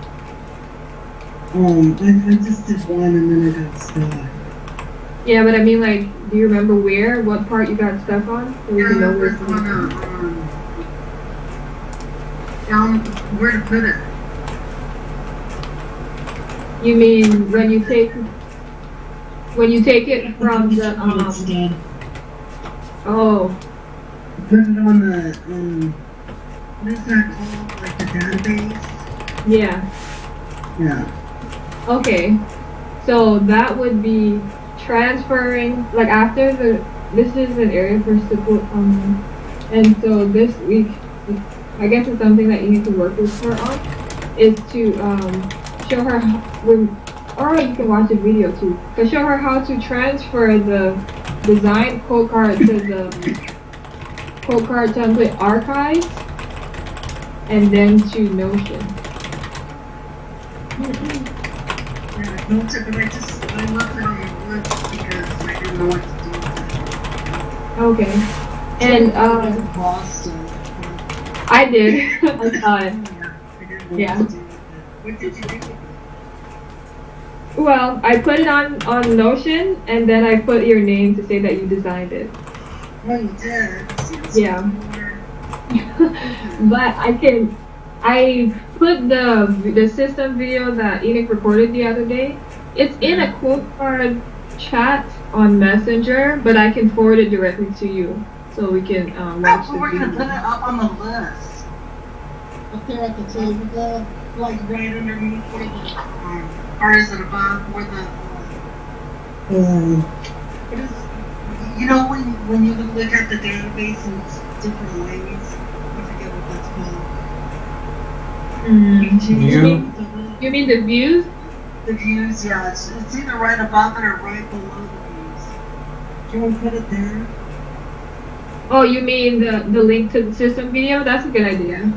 I just did one and then I got stuck. Yeah, but I mean, like, do you remember what part you got stuck on? So we can know where it's where to put it. You mean when you take it from the Instead. Oh. Put it on the what is that called? Like the database? Yeah. Yeah. Okay. So that would be transferring, like, after this is an area for support and so this week, I guess it's something that you need to work with her on, is to show her or you can watch a video too, but show her how to transfer the design quote card to the quote card template archives and then to Notion. Yeah, I built it, but I left it on the list because I didn't know what to do with it. Okay. And Boston. I did. I saw it. Yeah. What did you do with it? Well, I put it on Notion, and then I put your name to say that you designed it. Oh, you did? Yeah. But I put the system video that Enoch recorded the other day. It's in a quote card chat on Messenger, but I can forward it directly to you, so we can watch the video. We're gonna put it up on the list. Up there at the table, like right underneath where the or is it above where the it is, you know, when you look at the database in different ways, I forget what that's called. You mean the views? The views, yeah, it's either right above it or right below the views. Do you want to put it there? Oh, you mean the link to the system video? That's a good idea.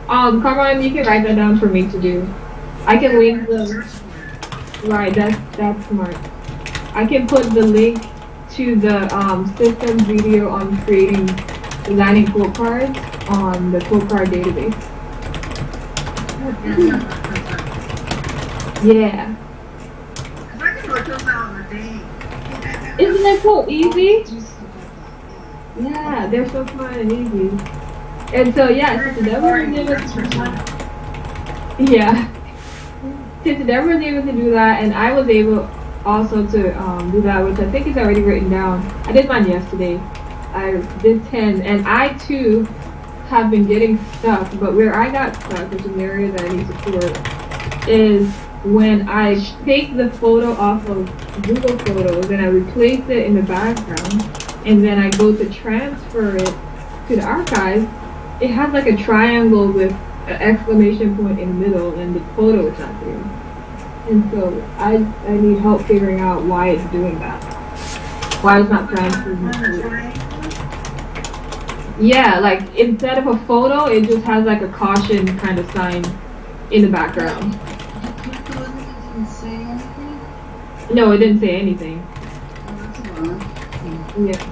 Come on, you can write that down for me to do. I can link the right. That's smart. I can put the link to the system video on designing quote cards on the quote card database. Yeah. Because I can work those out in a day. Isn't it so easy? Yeah, they're so fun and easy. And so yeah, Sister Deborah was able to do that. Yeah. Sister Deborah was able to do that, and I was able also to do that, which I think is already written down. I did mine yesterday. I did 10, and I too have been getting stuck. But where I got stuck, which is an area that I need support, is when I take the photo off of Google Photos and I replace it in the background, and then I go to transfer it to the archive, it has like a triangle with an exclamation point in the middle, and the photo is not there. And so I need help figuring out why it's doing that. Why it's not transferring the Yeah, like instead of a photo, it just has like a caution kind of sign in the background. You clicked on it, it didn't say anything? No, it didn't say anything. Oh, that's odd. Yeah.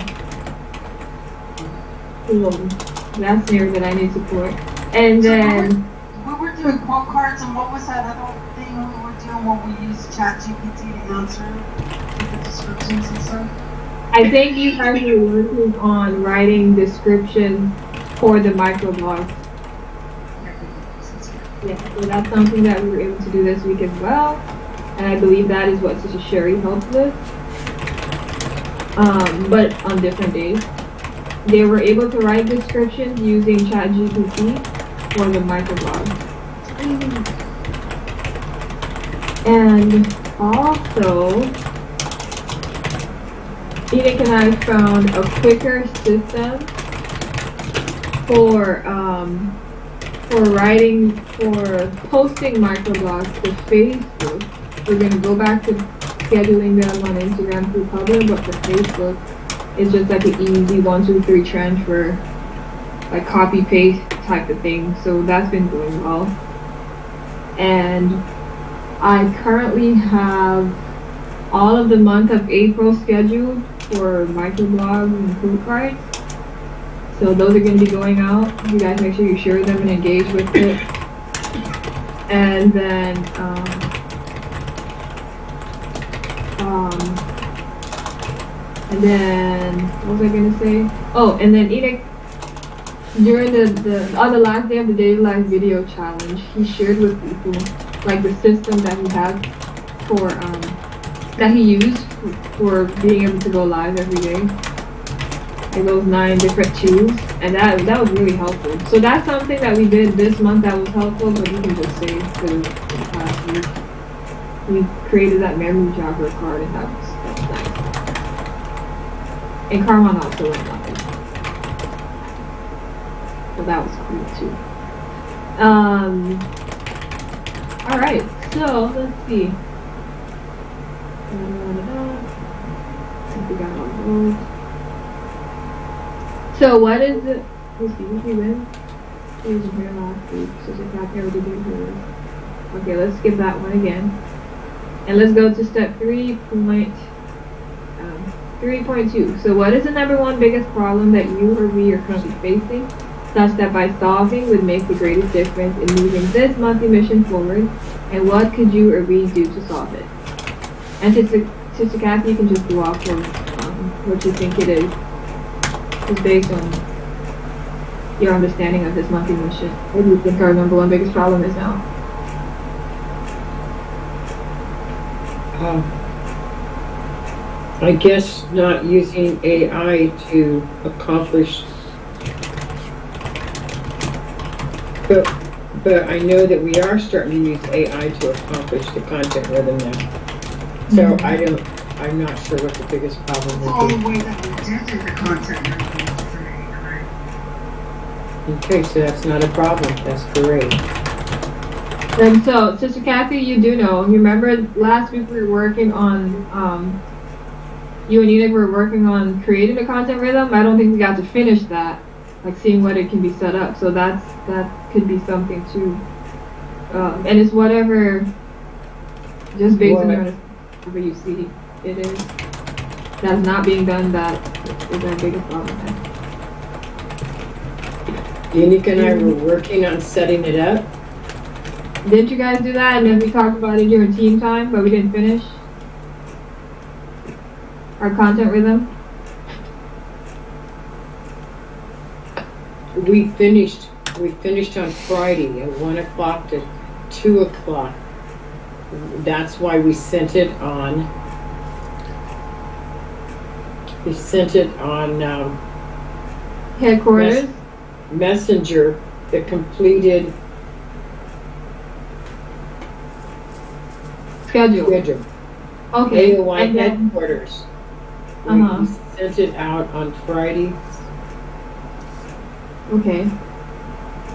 So that's an area that I need support. And then We were doing quote cards, and what was that other thing we were doing where we used ChatGPT to answer with the descriptions and stuff? I think you guys are working on writing descriptions for the microblogs. Yeah, so that's something that we were able to do this week as well. And I believe that is what Sister Sherry helped with. But on different days. They were able to write descriptions using ChatGPT for the microblog. And also, Enoch and I found a quicker system for posting microblogs to Facebook. We're gonna go back to scheduling them on Instagram through Public, but for Facebook, it's just like an easy 1, 2, 3 transfer, like copy paste type of thing. So that's been going well. And I currently have all of the month of April scheduled for microblogs and food cards. So those are going to be going out. You guys make sure you share them and engage with it. And then what was I gonna say? Oh, and then Enoch, during on the last day of the Daily Life video challenge, he shared with people like the system that he has for that he used for being able to go live every day. Like those 9 different tubes, and that was really helpful. So that's something that we did this month that was helpful, but you can just say for the past week. We created that memory jogger card, and that's nice. And Carmon also went live. So that was cool too. Alright, so let's see. I think we got all those. So what is it? Let's see, did we win? He was here last week, so if I can't already do here. Okay, let's skip that one again. And let's go to step 3.2. So what is the number one biggest problem that you or we are currently facing, such that by solving would make the greatest difference in moving this monthly mission forward, and what could you or we do to solve it? And Sister Kathy, you can just go off of what you think it is. It's based on your understanding of this monthly mission. What do you think our number one biggest problem is now? I guess not using AI to accomplish, but I know that we are starting to use AI to accomplish the content rhythm now. So I'm not sure what the biggest problem It's all would the way that we do the content reviews today, right? be. Okay, so that's not a problem. That's great. And so, Sister Kathy, you do know. You remember last week we were working on, you and Enoch were working on creating a content rhythm. I don't think we got to finish that, like seeing what it can be set up. So that could be something too. And it's whatever, just based on whatever you see it is. That's not being done, that is our biggest problem. Enoch and I were working on setting it up. Didn't you guys do that? And then we talked about it during team time, but we didn't finish our content rhythm. We finished on Friday at 1 o'clock to 2 o'clock. That's why we sent it on Headquarters. Messenger, the completed Schedule. schedule. Okay. AOI and then- headquarters. Uh-huh. We sent it out on Friday. Okay.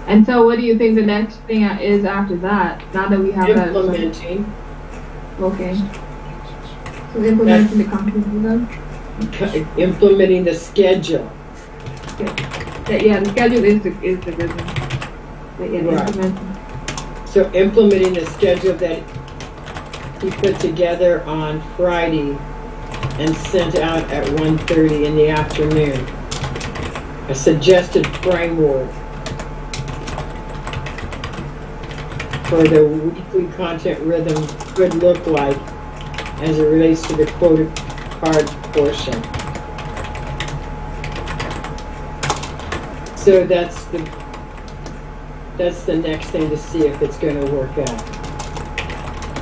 And so what do you think the next thing is after that? Now that we have that. Implementing. Okay. So implementing the content with them? Implementing the schedule. Yeah, the schedule is the rhythm. But yeah, Right. implementing. So implementing the schedule that he put together on Friday and sent out at 1:30 in the afternoon. A suggested framework for the weekly content rhythm could look like as it relates to the quoted card portion. So that's the next thing to see if it's going to work out.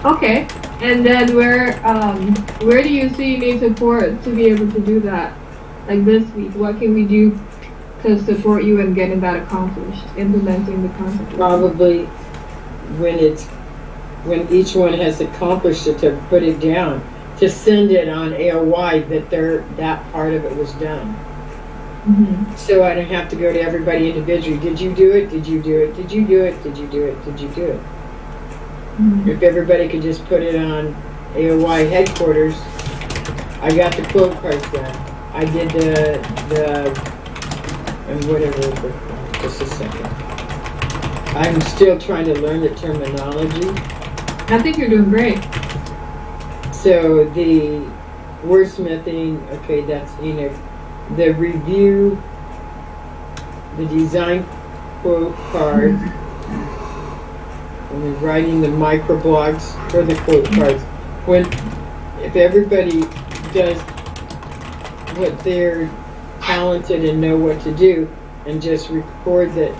Okay. And then where do you see you need support to be able to do that? Like this week, what can we do to support you in getting that accomplished, implementing the concept? Probably when each one has accomplished it, to put it down, to send it on AOY that part of it was done. Mm-hmm. So I don't have to go to everybody individually. Did you do it? Did you do it? Did you do it? Did you do it? Did you do it? Mm-hmm. If everybody could just put it on AOY headquarters, I got the quote cards done. I did and whatever, just a second. I'm still trying to learn the terminology. I think you're doing great. So the wordsmithing, okay, that's Enoch. The review, the design quote card, and then writing the microblogs for the quote cards. If everybody does what they're talented and know what to do, and just report that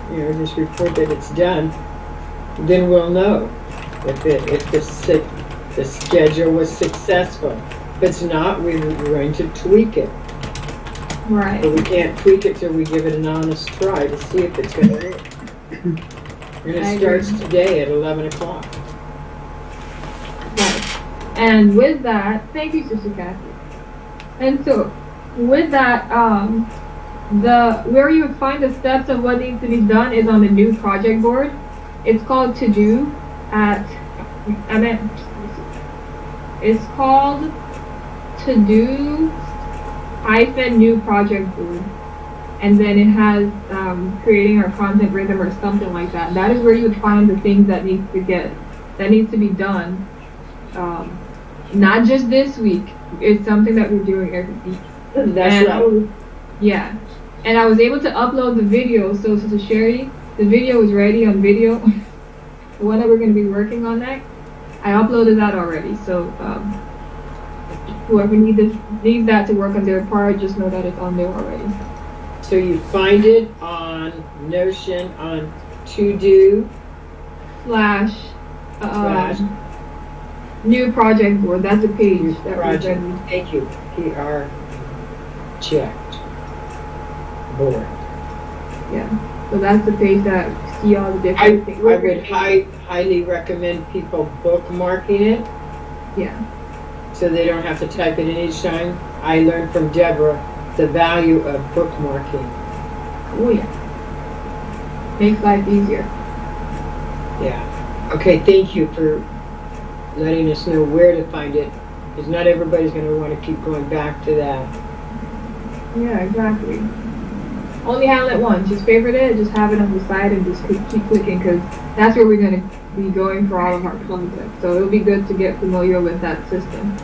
it's done, then we'll know if the schedule was successful. If it's not, we're going to tweak it. Right. But we can't tweak it till we give it an honest try to see if it's going to work. And it starts today at 11 o'clock. Right. And with that, thank you, Sister Kathy. And so, with that, where you would find the steps of what needs to be done is on the new project board. It's called To Do it's called To Do -new project board. And then it has creating our content rhythm or something like that. That is where you would find the things that needs to be done. Not just this week. It's something that we're doing every week. That's right. Yeah. And I was able to upload the video. So Sister Sherry, the video is ready on video. The one that we're going to be working on next, I uploaded that already. So whoever needs that to work on their part, just know that it's on there already. So you find it on Notion on To Do / new project board. That's a page that project. we're Thank you. PR checked board. Yeah. So that's the page that see all the I different things. would highly recommend people bookmarking it Yeah. so they don't have to type it in each time. I learned from Deborah the value of bookmarking. Oh yeah. Makes life easier. Yeah. Okay, thank you for letting us know where to find it, because not everybody's going to want to keep going back to that. Yeah, exactly. Only handle it once. Just favorite it, just have it on the side, and just keep clicking, because that's where we're going to be going for all of our content. So it'll be good to get familiar with that system.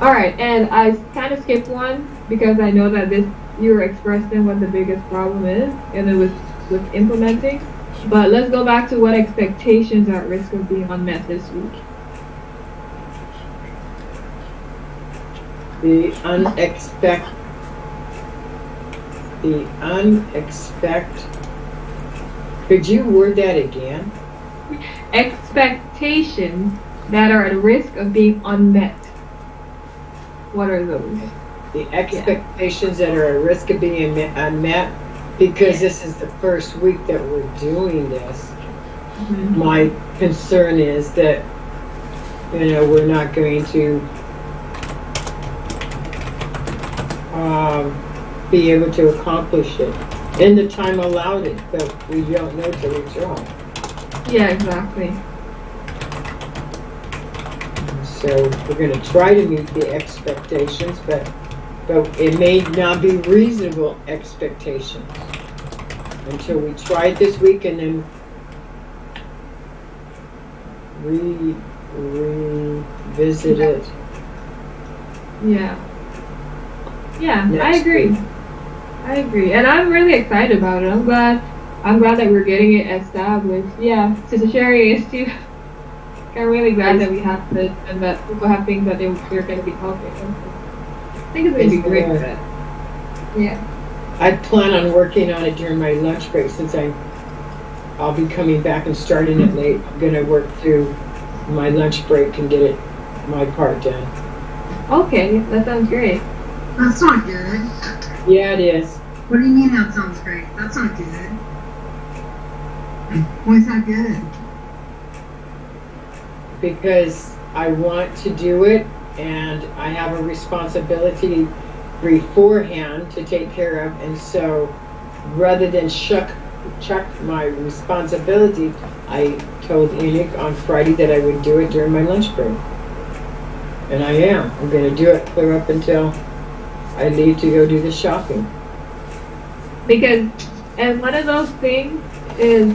Alright, and I kind of skipped one because I know that you were expressing what the biggest problem is, and it was with implementing. But let's go back to what expectations are at risk of being unmet this week. The unexpected. Could you word that again? Expectations that are at risk of being unmet. What are those? the expectations that are at risk of being unmet, because this is the first week that we're doing this. Mhm. My concern is that, we're not going to be able to accomplish it in the time allowed it, but we don't know till we try. Yeah, exactly. So we're going to try to meet the expectations, but it may not be reasonable expectations until we try it this week and then revisit it. Yeah. Yeah, I Next agree. week. I agree. And I'm really excited about it. I'm glad that we're getting it established. Yeah, Sister Sherry is too. I'm really glad that we have this and that people have things that they're going to be helping. I think it's going to be great for that. Yeah. I plan on working on it during my lunch break since I'll be coming back and starting it late. I'm going to work through my lunch break and get my part done. Okay, that sounds great. That's not good. Yeah, it is. What do you mean that sounds great? That's not good. Why is that good? Because I want to do it and I have a responsibility beforehand to take care of, and so rather than chuck my responsibility, I told Enoch on Friday that I would do it during my lunch break. And I am. I'm going to do it clear up until I leave to go do the shopping. Because, and one of those things is,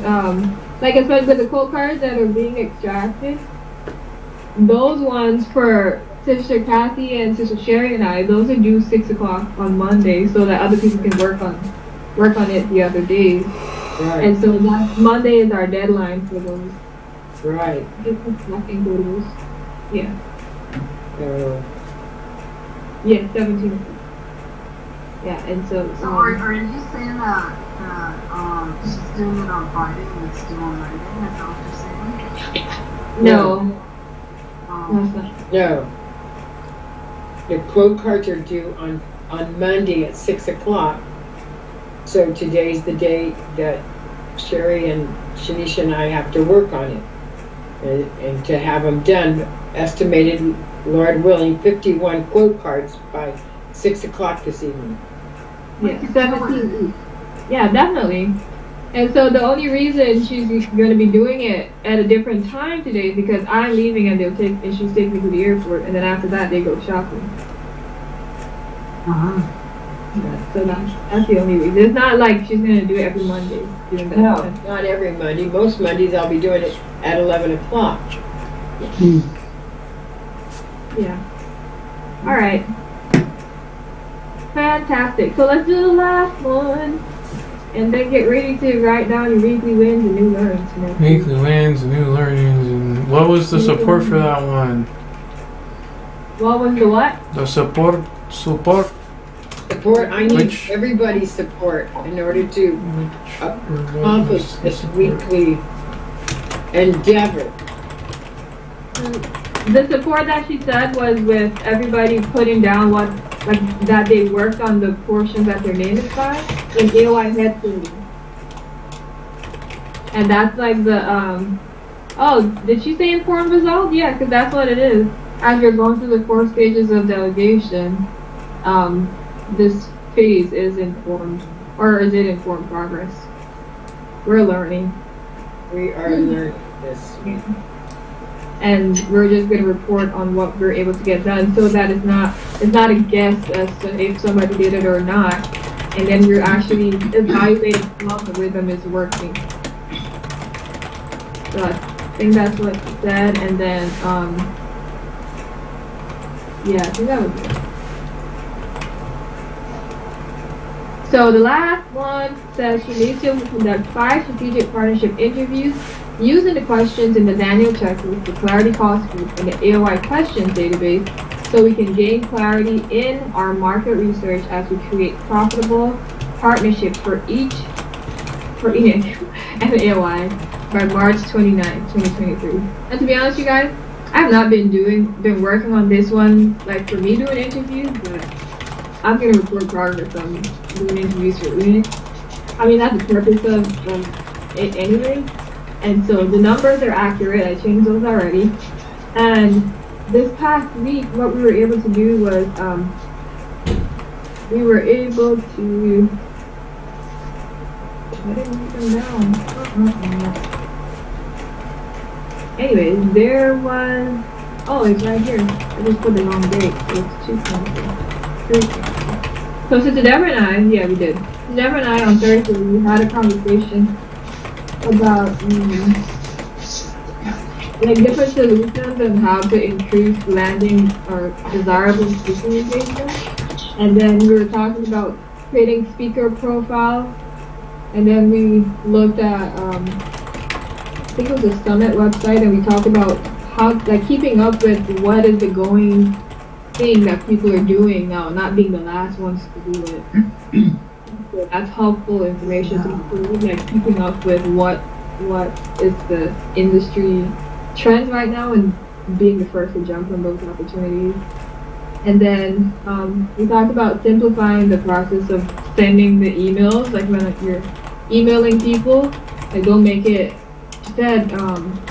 like especially with the cold cards that are being extracted, those ones for Sister Kathy and Sister Sherry and I, those are due 6 o'clock on Monday, so that other people can work on it the other days. Right. And so that Monday is our deadline for those. Right. Nothing for those. Yeah. Yeah, 17. Yeah, and so. So are you saying that she's doing it on Friday and it's due on Monday? Is that what you're saying? No. That's not. No. The quote cards are due on Monday at 6 o'clock. So today's the day that Sherry and Shanisha and I have to work on it. And to have them done, estimated, Lord willing, 51 quote cards by 6 o'clock this evening. Yeah, 17. Yeah, definitely. And so the only reason she's going to be doing it at a different time today is because I'm leaving and she's taking me to the airport, and then after that they go shopping. Uh-huh. Yeah, so that's the only reason. It's not like she's going to do it every Monday. Doing that. No, not every Monday. Most Mondays I'll be doing it at 11 o'clock. Yeah. All right. Fantastic. So let's do the last one. And then get ready to write down your weekly wins and new learns. Weekly wins, new learnings, and what was the support for that one? What was the what? The support. Support. I need everybody's support in order to accomplish this weekly endeavor. The support that she said was with everybody putting down that they worked on the portions that their name is by in AOI head 30. And that's like the, oh, did she say informed result? Yeah, because that's what it is. As you're going through the 4 stages of delegation, this phase is informed, or is it informed progress? We're learning. We are learning this. And we're just going to report on what we're able to get done, so that it's not a guess as to if somebody did it or not, and then we're actually evaluating how the rhythm is working. So I think that's what she said, and then yeah, I think that was it. So the last one says she needs to conduct 5 strategic partnership interviews using the questions in the Daniel checklist, the Clarity Cost Group, and the AOI questions database, so we can gain clarity in our market research as we create profitable partnerships for ENIC and AOI by March 29, 2023. And to be honest, you guys, I have not been working on this one, like for me doing interviews, but I'm gonna report progress on doing interviews for Unit. I mean, that's the purpose of it anyway. And so the numbers are accurate. I changed those already. And this past week, what we were able to do was we were able to. I didn't write them down. Anyways, there was. Oh, it's right here. I just put the wrong date. It's 2:20. So Deborah and I, yeah, we did. Deborah and I on Thursday, we had a conversation about like different solutions and how to increase landing or desirable speaking engagement. And then we were talking about creating speaker profiles. And then we looked at, I think it was a summit website, and we talked about how, like, keeping up with what is the going thing that people are doing now, not being the last ones to do it. So that's helpful information to include, like keeping up with what is the industry trends right now and being the first to jump on those opportunities. And then we talked about simplifying the process of sending the emails, like when you're emailing people, like don't make it, instead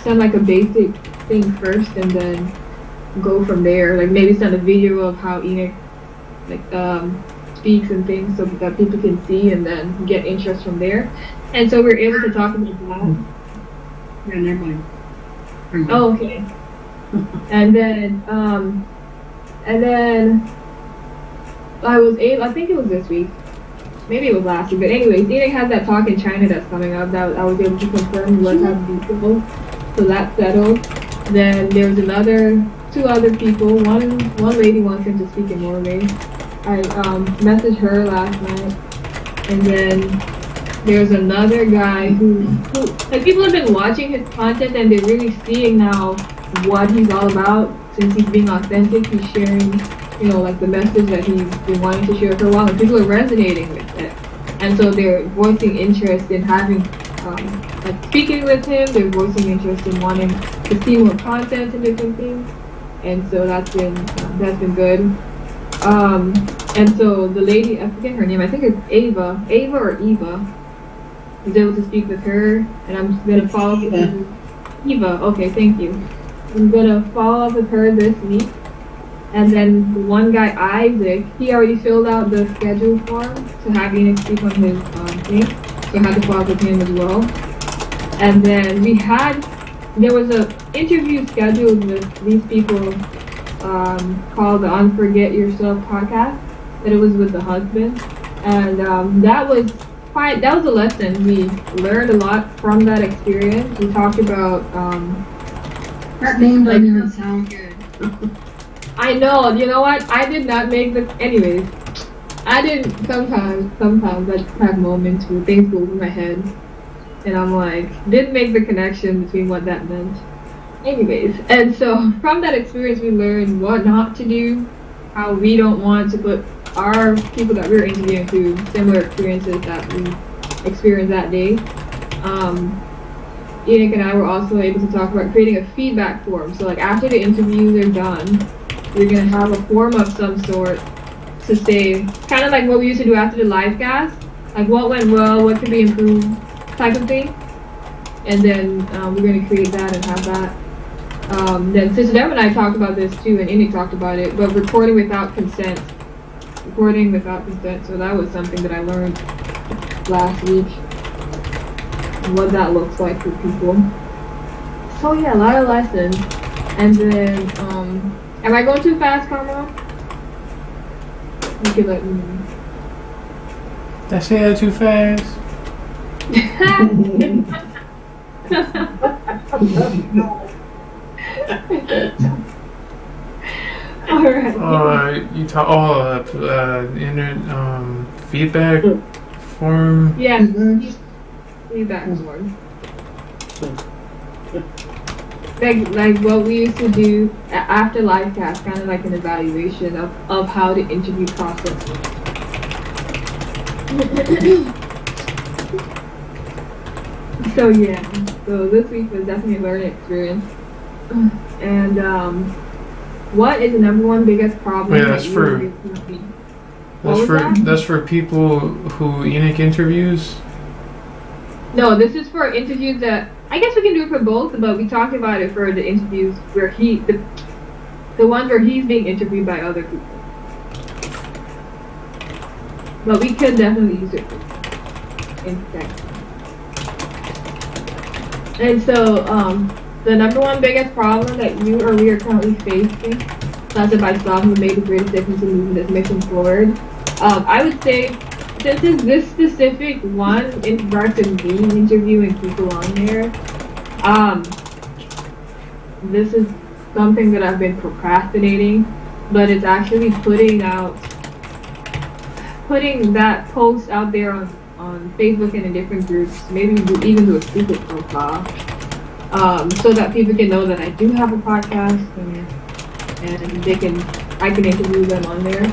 send like a basic thing first and then go from there. Like maybe send a video of how Enoch like speaks and things so that people can see and then get interest from there. And so we're able to talk about that. Yeah, never mind. Oh, okay. And then I think it was this week. Maybe it was last week, but anyways, Enoch has that talk in China that's coming up that I was able to confirm was having people. So that's settled. Then there was two other people. One lady wants him to speak in Norway. I messaged her last night. And then there's another guy who like people have been watching his content and they're really seeing now what he's all about. Since he's being authentic, he's sharing, you know, like the message that he's been wanting to share for a while, and people are resonating with it. And so they're voicing interest in having, like speaking with him. They're voicing interest in wanting to see more content and different things. And so that's been good. And so the lady, I forget her name. I think it's Ava or Eva. Was able to speak with her, and I'm gonna follow up with Eva. Okay, thank you. I'm gonna follow up with her this week. And then the one guy, Isaac, he already filled out the schedule form to have Enoch speak on his thing. So I had to follow up with him as well. And then there was a interview scheduled with these people called the Unforget Yourself podcast. And it was with the husband. And that was a lesson. We learned a lot from that experience. We talked about That name doesn't even sound good. I know, you know what? I did not make anyways. I didn't, sometimes I just have moments where things go over my head. And I'm like, didn't make the connection between what that meant. Anyways, and so from that experience we learned what not to do, how we don't want to put our people that we're interviewing through similar experiences that we experienced that day. Enoch and I were also able to talk about creating a feedback form. So like after the interviews are done, we're gonna have a form of some sort to say, kind of like what we used to do after the live cast, like what went well, what could be improved, type of thing. And then we're gonna create that and have that. Then Sister Deb and I talked about this too, and Enoch talked about it, but recording without consent. So that was something that I learned last week. What that looks like for people. So yeah, a lot of lessons. And then, am I going too fast, Carmel? You can let me know. Did I say that too fast? Alright. You talk. Feedback form. Yeah. Feedback form. Like what we used to do after live cast, kind of like an evaluation of how the interview process works. So yeah, so this week was definitely a learning experience. And what is the number one biggest problem? Yeah, that's for What was that? That's for people who Enoch interviews. No, this is for interviews that I guess we can do it for both, but we talked about it for the interviews where the ones where he's being interviewed by other people. But we could definitely use it instead. And so, the number one biggest problem that you or we are currently facing, not that by some who made the greatest difference in moving this mission forward, I would say, since it's this specific one in regards to me interviewing people on there, this is something that I've been procrastinating, but it's actually putting that post out there on Facebook and in different groups, maybe even do a secret profile, so that people can know that I do have a podcast and I can interview them on there.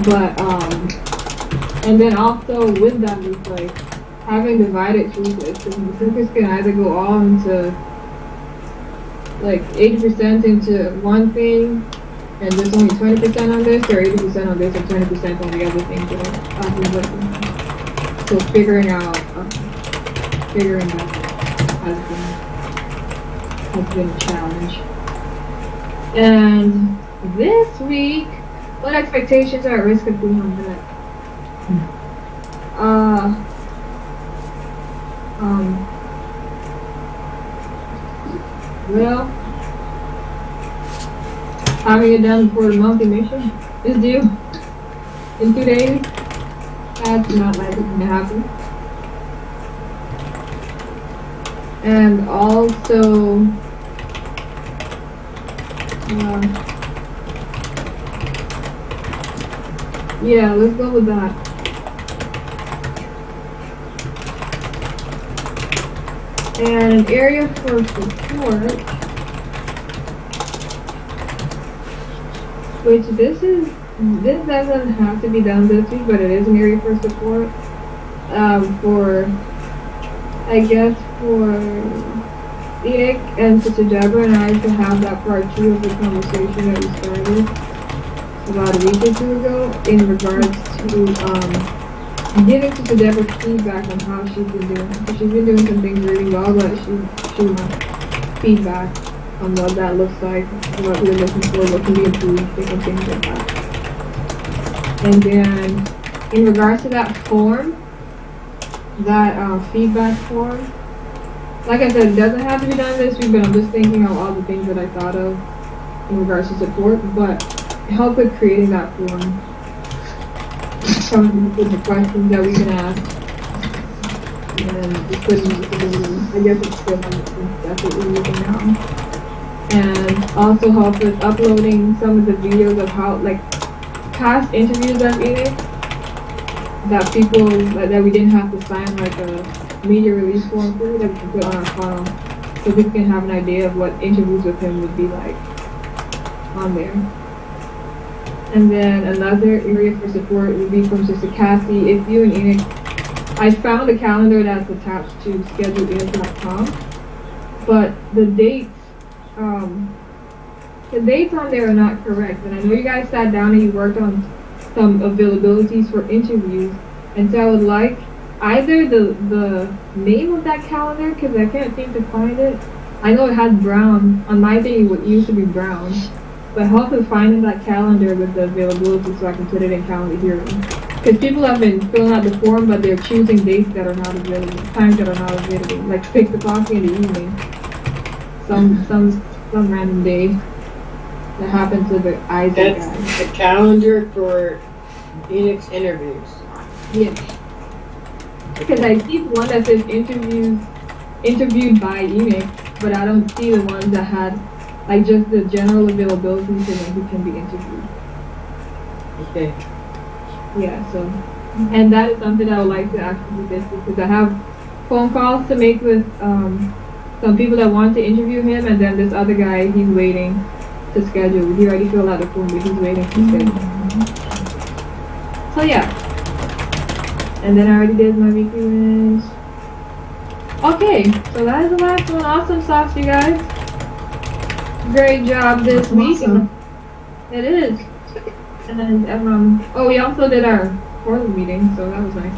But and then also with that, it's like having divided thesis, because the thesis can either go all into like 80% into one thing and there's only 20% on this, or 80% on this and 20% on the other things that I've been working on. So figuring that has been a challenge. And this week, what expectations are at risk of being unmet? Well, having it done before the monthly mission is due in 2 days. That's not likely to happen. And also, yeah, let's go with that. And an area for support, which this doesn't have to be done this week, but it is an area for support. For Enoch and Sister Deborah and I to have that part 2 of the conversation that we started about a week or 2 ago in regards to giving Sister Deborah feedback on how she's been doing. So she's been doing some things really well, but she wants feedback on what that looks like, what we're looking for, what can be improved, different things like that. And then in regards to that form, that feedback form, like I said, it doesn't have to be done this week, but I'm just thinking of all the things that I thought of in regards to support, but help with creating that form. Some of the questions that we can ask, and just putting it I guess it's still that's what we're using now. And also help with uploading some of the videos of how, like, past interviews I've Enoch, that people, that we didn't have to sign like a media release form for, that we can put on our file, so people can have an idea of what interviews with him would be like on there. And then another area for support would be from Sister Cassie. If you and Enoch, I found a calendar that's attached to scheduleenoch.com, but the dates on there are not correct. And I know you guys sat down and you worked on some availabilities for interviews, and so I would like either the name of that calendar, because I can't seem to find it. I know it has brown on my thing. It used to be brown, but help with finding that calendar with the availability so I can put it in calendar here. Because people have been filling out the form, but they're choosing dates that are not available, times that are not available, like 6 o'clock in the evening, some random day that happened to the Isaac guy. That's the calendar for Enoch's interviews. Yes. Because I see the one that says interviewed by Enoch, but I don't see the ones that had like just the general availability to when he can be interviewed. Okay. Yeah, so, and that is something I would like to actually do this week, because I have phone calls to make with some people that want to interview him, and then this other guy, he's waiting to schedule. He already filled out the form, but he's waiting to schedule. So yeah. And then I already did my weekly wins. Okay, so that is the last one. Awesome sauce, you guys. Great job this week. Awesome. It is. And oh, we also did our quarterly meeting, so that was nice.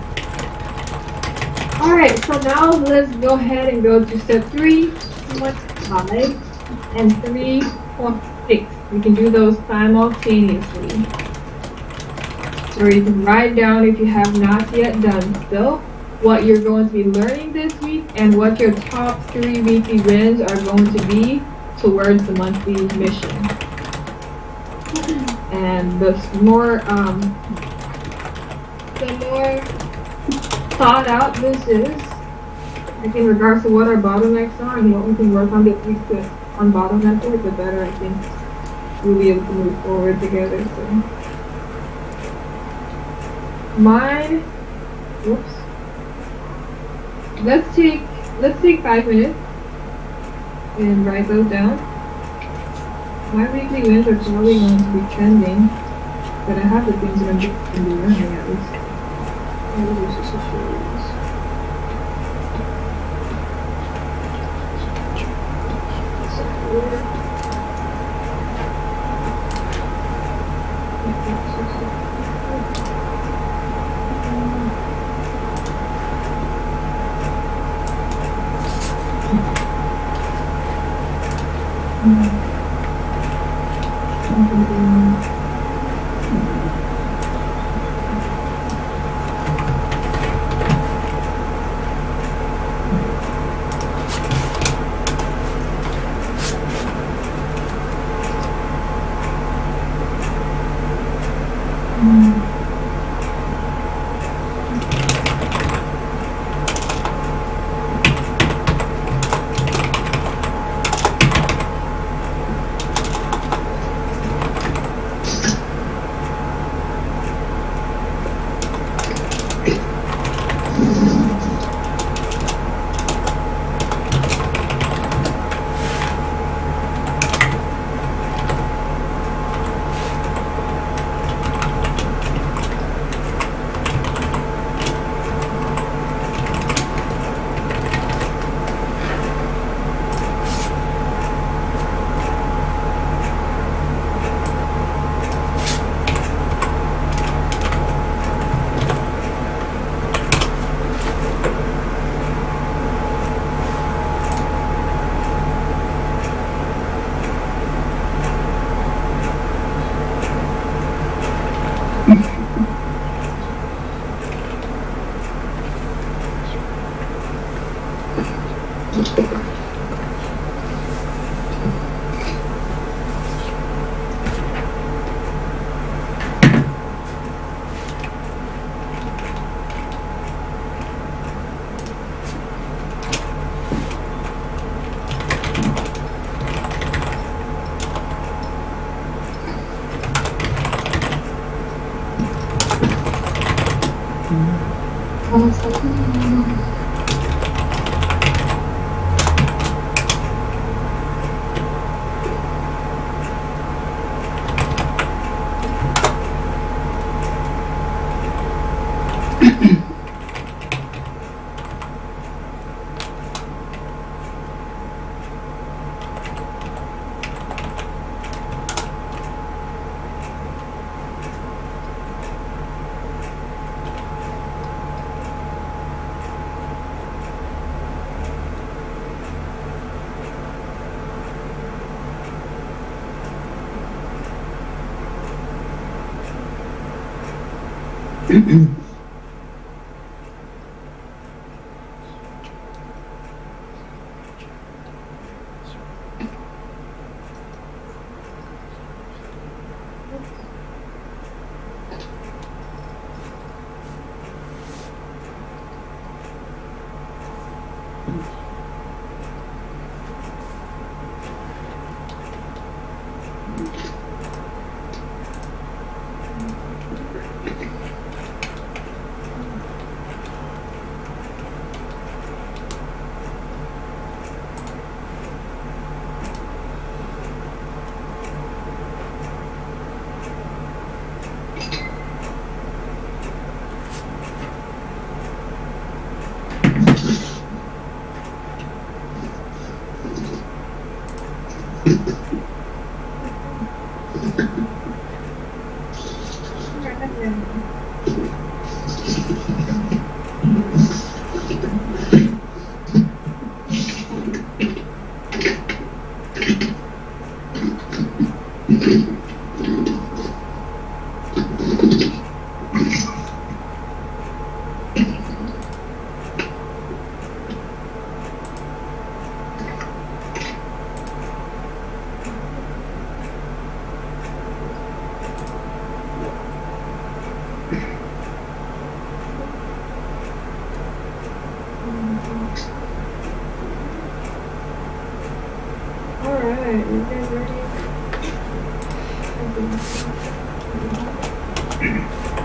All right, so now let's go ahead and go to step 3.5 and 3.6. We can do those simultaneously. Or you can write down, if you have not yet done so, what you're going to be learning this week and what your top 3 weekly wins are going to be towards the monthly mission. And the more thought out this is, like in regards to what our bottlenecks are and what we can work on this week to unbottleneck it, the better I think we'll be able to move forward together. So mine, whoops. Let's take 5 minutes and write those down. My weekly wins are probably going to be trending, but I have the things that I'm going to be learning at least.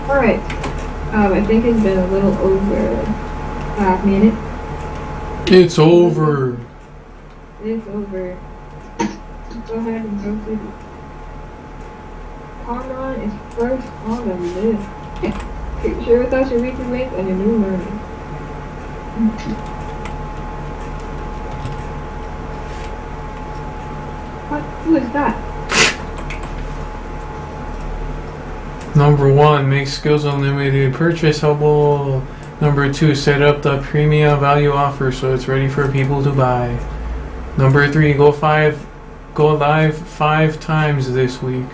Alright. I think it's been a little over 5 minutes. It's over. It's over. Go ahead and go to the Conron is first on the list. Share with us your recent wins and your new learning. What? Who is that? Number 1, make skills unlimited purchasable. Number 2, set up the premium value offer so it's ready for people to buy. Number 3, go live 5 times this week.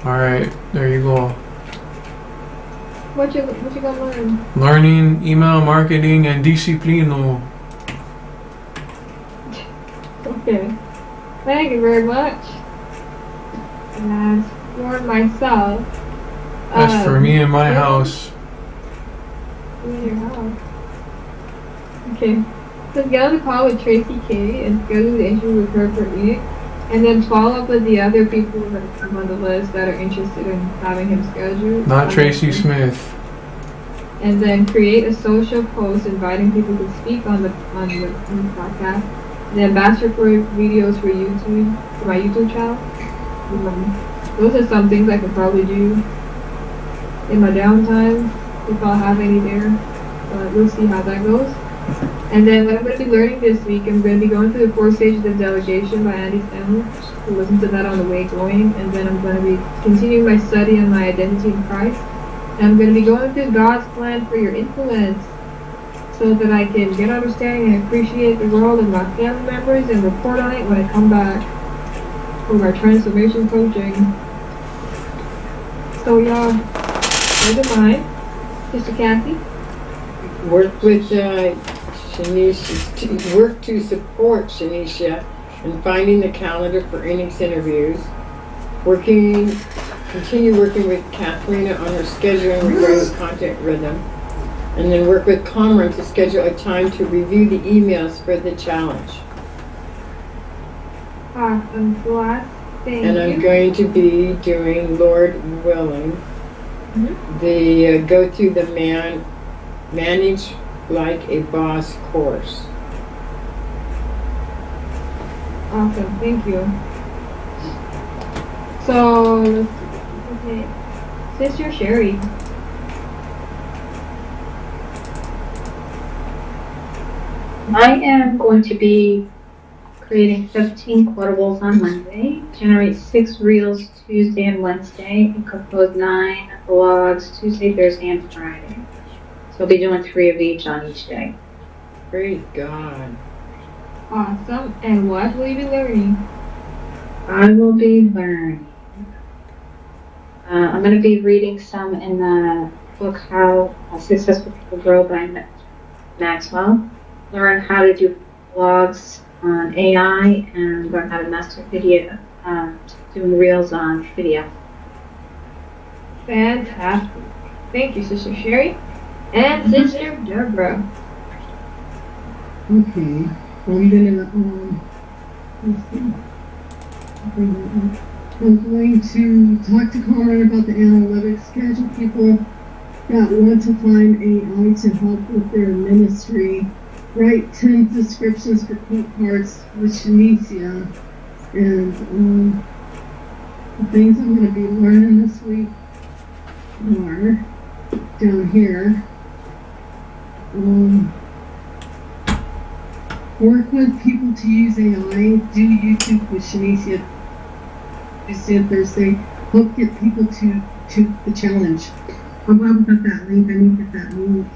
Alright, there you go. What you gonna learn? Learning email marketing and disciplino. Okay. Thank you very much. And as for myself, That's for me in my house. in your house. Okay. So get on the call with Tracy K and schedule the interview with her for Enoch. And then follow up with the other people that come on the list that are interested in having him scheduled. Not Tracy Smith. And then create a social post inviting people to speak on the podcast. And then batch record videos for YouTube, for my YouTube channel. Those are some things I could probably do in my downtime if I'll have any there. But we'll see how that goes. And then what I'm going to be learning this week, I'm going to be going through the 4 stages of delegation by Andy Stanley. We'll listen to that on the way going. And then I'm going to be continuing my study on my identity in Christ. And I'm going to be going through God's plan for your influence so that I can get understanding and appreciate the world of my family members and report on it when I come back for my transformation coaching. So y'all, those are mine. Sister Kathy? Work with Shanisha, work to support Shanisha in finding the calendar for Enix interviews. Continue working with Katharina on her scheduling regarding content rhythm. And then work with Cameron to schedule a time to review the emails for the challenge. Awesome, Celeste. Thank And you. I'm going to be doing, Lord willing, the go to the manage like a boss course. Awesome, thank you. So, okay. Sister Sherry. I am going to be creating 17 quotables on Monday, generate 6 reels Tuesday and Wednesday, and compose 9 blogs Tuesday, Thursday, and Friday. So I'll be doing 3 of each on each day. Praise God. Awesome. And what will you be learning? I will be learning. I'm going to be reading some in the book How Successful People Grow by Maxwell. Learn how to do blogs on AI and learn how to master video, doing reels on video. Fantastic. Thank you, Sister Sherry. And Sister Deborah. Okay, I'm gonna, let's see. I'm going to talk to Conrad about the analytics, schedule people that want to find AI to help with their ministry, write 10 descriptions for quote cards with Shanicia, and the things I'm going to be learning this week are down here. Work with people to use AI, do YouTube with Shanicia Tuesday and Thursday, help get people to the challenge. I'm glad we got that link. I need to get that link.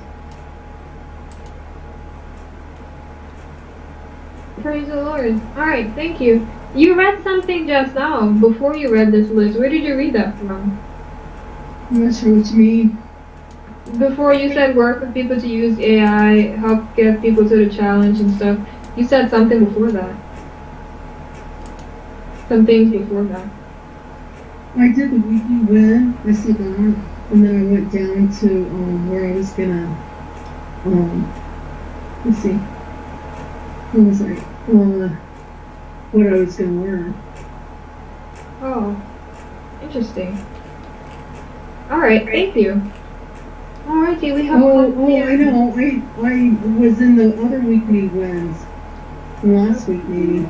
Praise the Lord. Alright, thank you. You read something just now, before you read this list. Where did you read that from? I'm not sure what you mean. Before you said work with people to use AI, help get people to the challenge and stuff. You said something before that. Some things before that. I did the weekly win. I said that, and then I went down to where I was gonna let's see. What was I? What I was gonna learn. Oh, interesting. All right, thank you. All righty, we have I know. I was in the other weekly ones. Last week, maybe.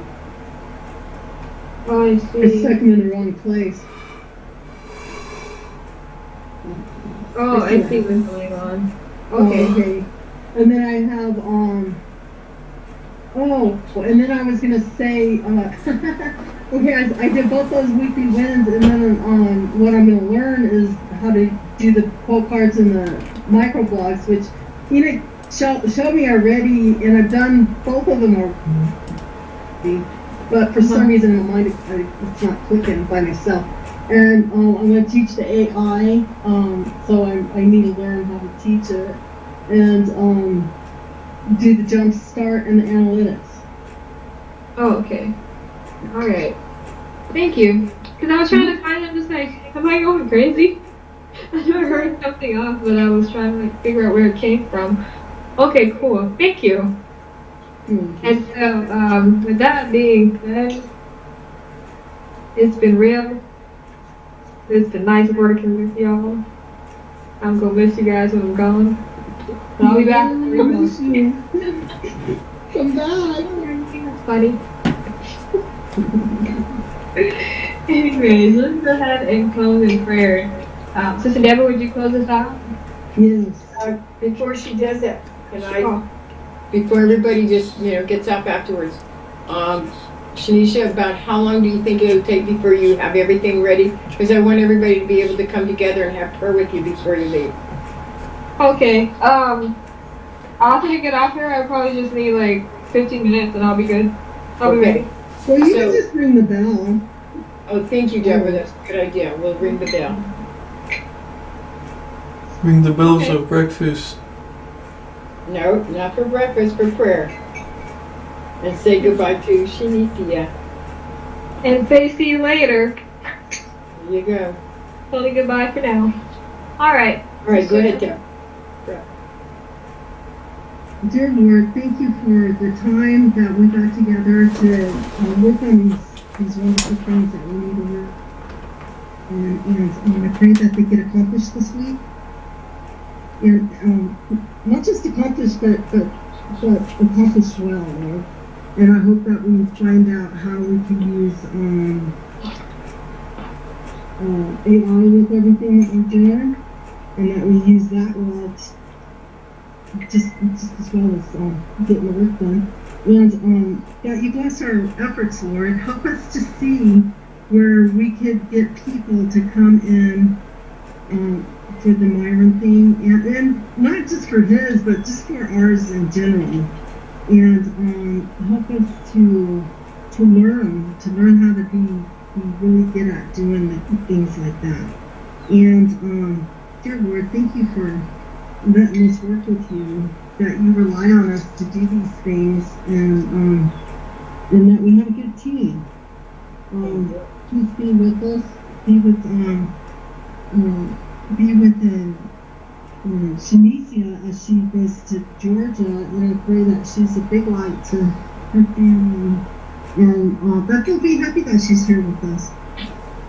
Oh, I I see. stuck them in the wrong place. Oh, I see what's going on. Okay. Okay. And then I have, and then I was gonna say, okay, I did both those weekly wins, and then what I'm gonna learn is how to do the quote cards and the microblogs, which Enoch showed me already, and I've done both of them already, but for some reason in my mind it's not clicking by myself. And I'm going to teach the AI, so I need to learn how to teach it, and do the jump start and the analytics. Oh, okay. All right. Thank you. Because I was trying to find, I'm just like, am I going crazy? I knew I heard something off, but I was trying to like figure out where it came from. Okay, cool. Thank you. And so, with that being said, it's been real. It's been nice working with y'all. I'm gonna miss you guys when I'm gone. But I'll be back. Come back. That's funny. Anyways, let's go ahead and close in prayer. Sister Deborah, would you close us out? Yes. Before she does that, Sure. before everybody just, gets up afterwards, Shanisha, about how long do you think it'll take before you have everything ready? Because I want everybody to be able to come together and have prayer with you before you leave. Okay. After you get off here, I probably just need like 15 minutes and I'll be good. I'll be ready. Well, you can just ring the bell. Oh, thank you, Deborah. That's a good idea. We'll ring the bell. Ring the bells of breakfast. No, not for breakfast, for prayer. And say goodbye to Shanicia. And say see you later. There you go. Only goodbye for now. Alright. All right, go ahead, Deborah. Dear Lord, thank you for the time that we got together to work on these wonderful things that we need to work on. And I pray that they get accomplished this week. And not just accomplished, but accomplished well, Lord. And I hope that we find out how we can use AI with everything that we're doing, and that we use that well, just as well as getting the work done. And that you bless our efforts, Lord. Help us to see where we could get people to come in for the Myron thing, and not just for his, but just for ours in general. And help us to learn how to be really good at doing things like that. And dear Lord, thank you for letting us work with you, that you rely on us to do these things, and that we have a good team. Please be with us, be with Shanicia as she goes to Georgia, and I pray that she's a big light to her family, and that they'll be happy that she's here with us.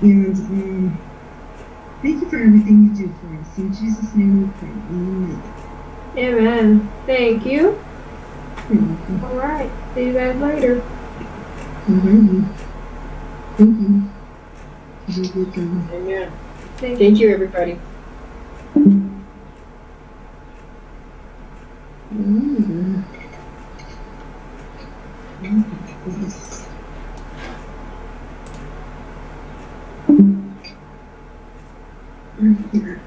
And thank you for everything you do for us. In Jesus' name we pray. Amen. Amen. Thank you. You're welcome. Alright. See you guys later. Alrighty. Thank you. You did a good job. Amen. Thank you, everybody. Here.